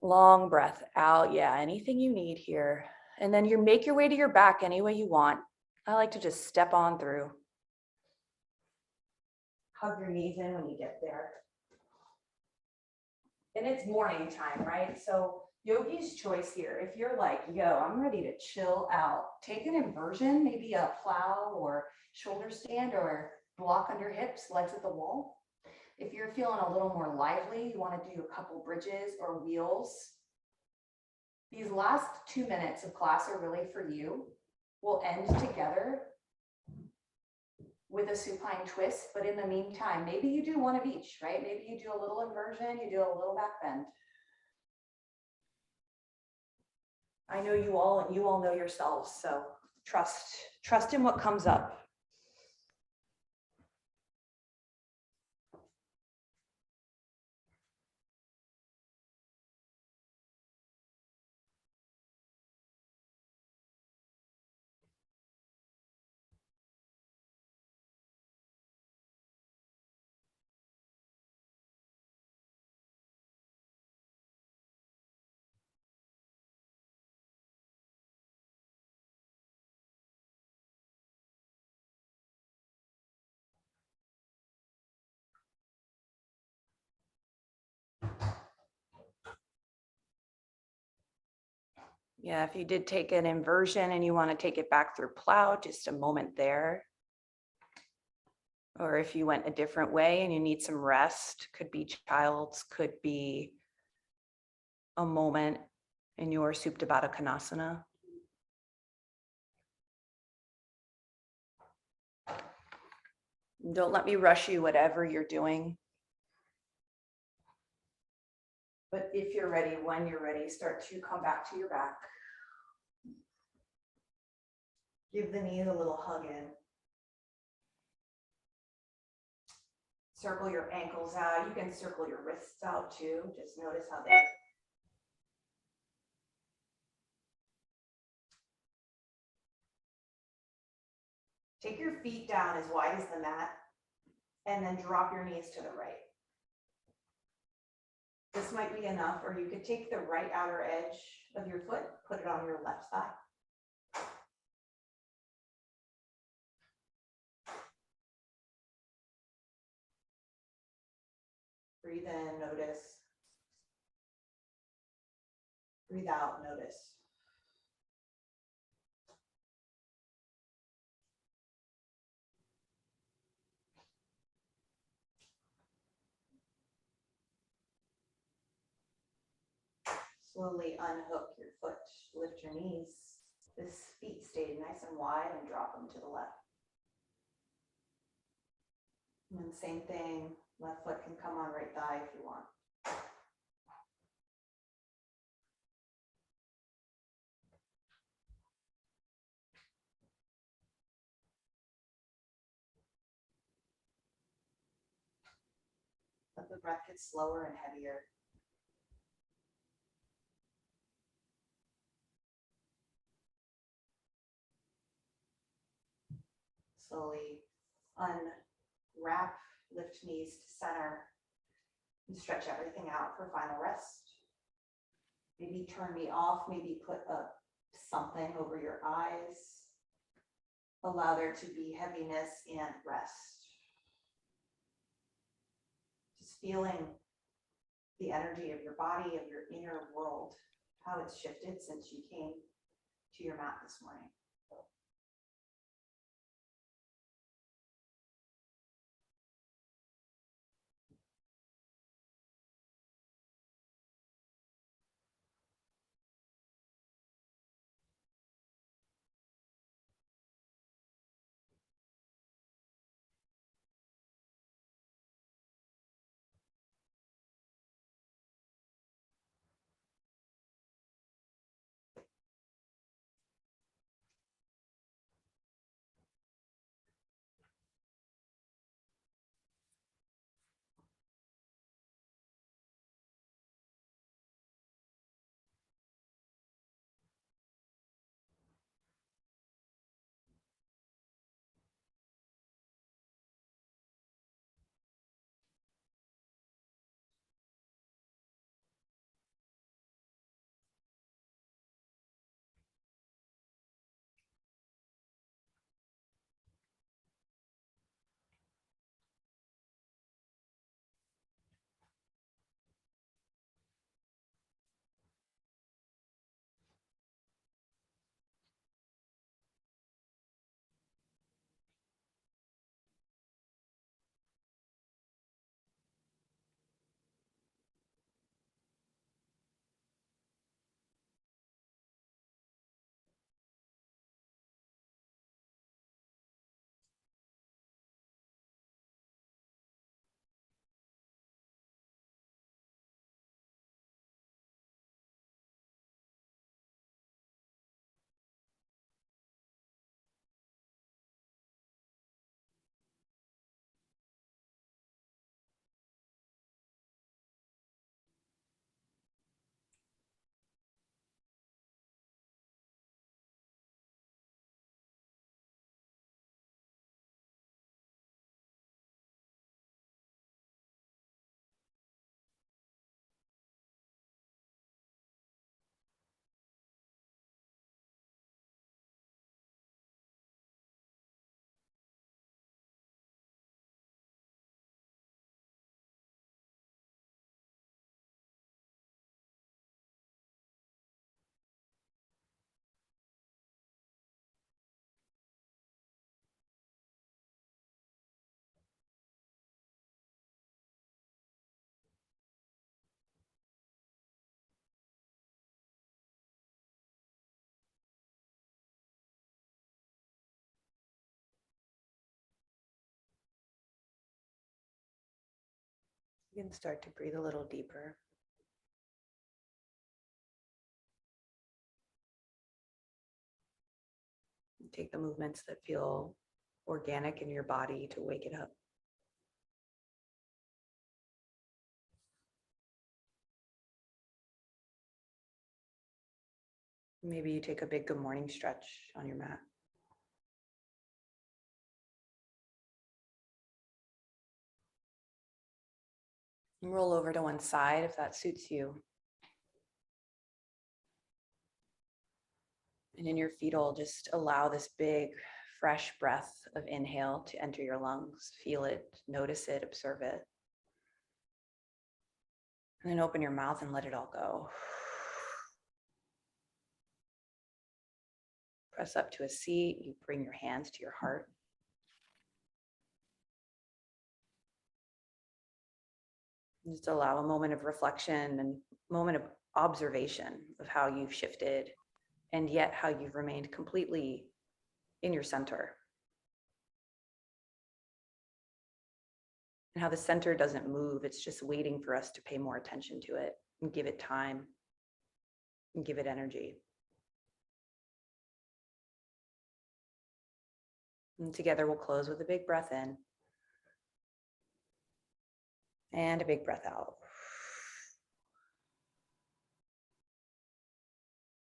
Long breath out. Yeah, anything you need here. And then you make your way to your back any way you want. I like to just step on through. Hug your knees in when you get there. And it's morning time, right? So yogi's choice here. If you're like, yo, I'm ready to chill out, take an inversion, maybe a plow or shoulder stand or block under hips, legs at the wall. If you're feeling a little more lively, you want to do a couple bridges or wheels. These last 2 minutes of class are really for you. We'll end together with a supine twist, but in the meantime, maybe you do one of each, right? Maybe you do a little inversion, you do a little back bend. I know you all know yourselves, so trust in what comes up. Yeah, if you did take an inversion and you want to take it back through plow, just a moment there. Or if you went a different way and you need some rest, could be child's, could be a moment in your Supta Baddha Konasana. Don't let me rush you, whatever you're doing. But if you're ready, when you're ready, start to come back to your back. Give the knees a little hug in. Circle your ankles out. You can circle your wrists out too. Just notice how they're. Take your feet down as wide as the mat and then drop your knees to the right. This might be enough, or you could take the right outer edge of your foot, put it on your left thigh. Breathe in, notice. Breathe out, notice. Slowly unhook your foot, lift your knees. This feet stay nice and wide and drop them to the left. And then same thing, left foot can come on right thigh if you want. Let the breath get slower and heavier. Slowly unwrap, lift knees to center, and stretch everything out for final rest. Maybe turn me off, maybe put up something over your eyes. Allow there to be heaviness and rest. Just feeling the energy of your body, of your inner world, how it's shifted since you came to your mat this morning. You can start to breathe a little deeper. Take the movements that feel organic in your body to wake it up. Maybe you take a big good morning stretch on your mat. And roll over to one side if that suits you. And in your fetal, just allow this big, fresh breath of inhale to enter your lungs. Feel it, notice it, observe it. And then open your mouth and let it all go. Press up to a seat. You bring your hands to your heart. Just allow a moment of reflection and moment of observation of how you've shifted and yet how you've remained completely in your center. And how the center doesn't move. It's just waiting for us to pay more attention to it and give it time and give it energy. And together we'll close with a big breath in and a big breath out.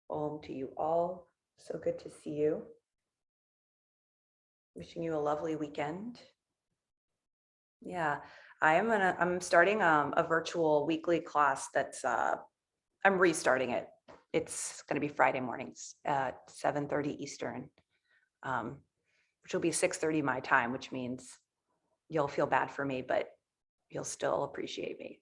Om to you all. So good to see you. Wishing you a lovely weekend. Yeah, I'm starting a virtual weekly class that's I'm restarting it. It's going to be Friday mornings at 7:30 Eastern, which will be 6:30 my time, which means you'll feel bad for me, but you'll still appreciate me.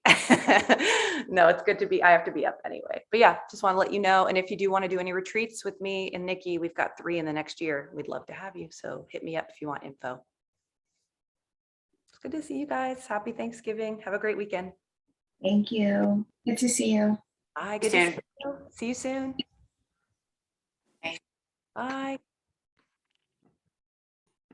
No, it's good to be, I have to be up anyway. But yeah, just want to let you know. And if you do want to do any retreats with me and Nikki, we've got 3 in the next year. We'd love to have you. So hit me up if you want info. It's good to see you guys. Happy Thanksgiving. Have a great weekend. Thank you. Good to see you. Bye. Good to see you. See you soon. Bye. Bye.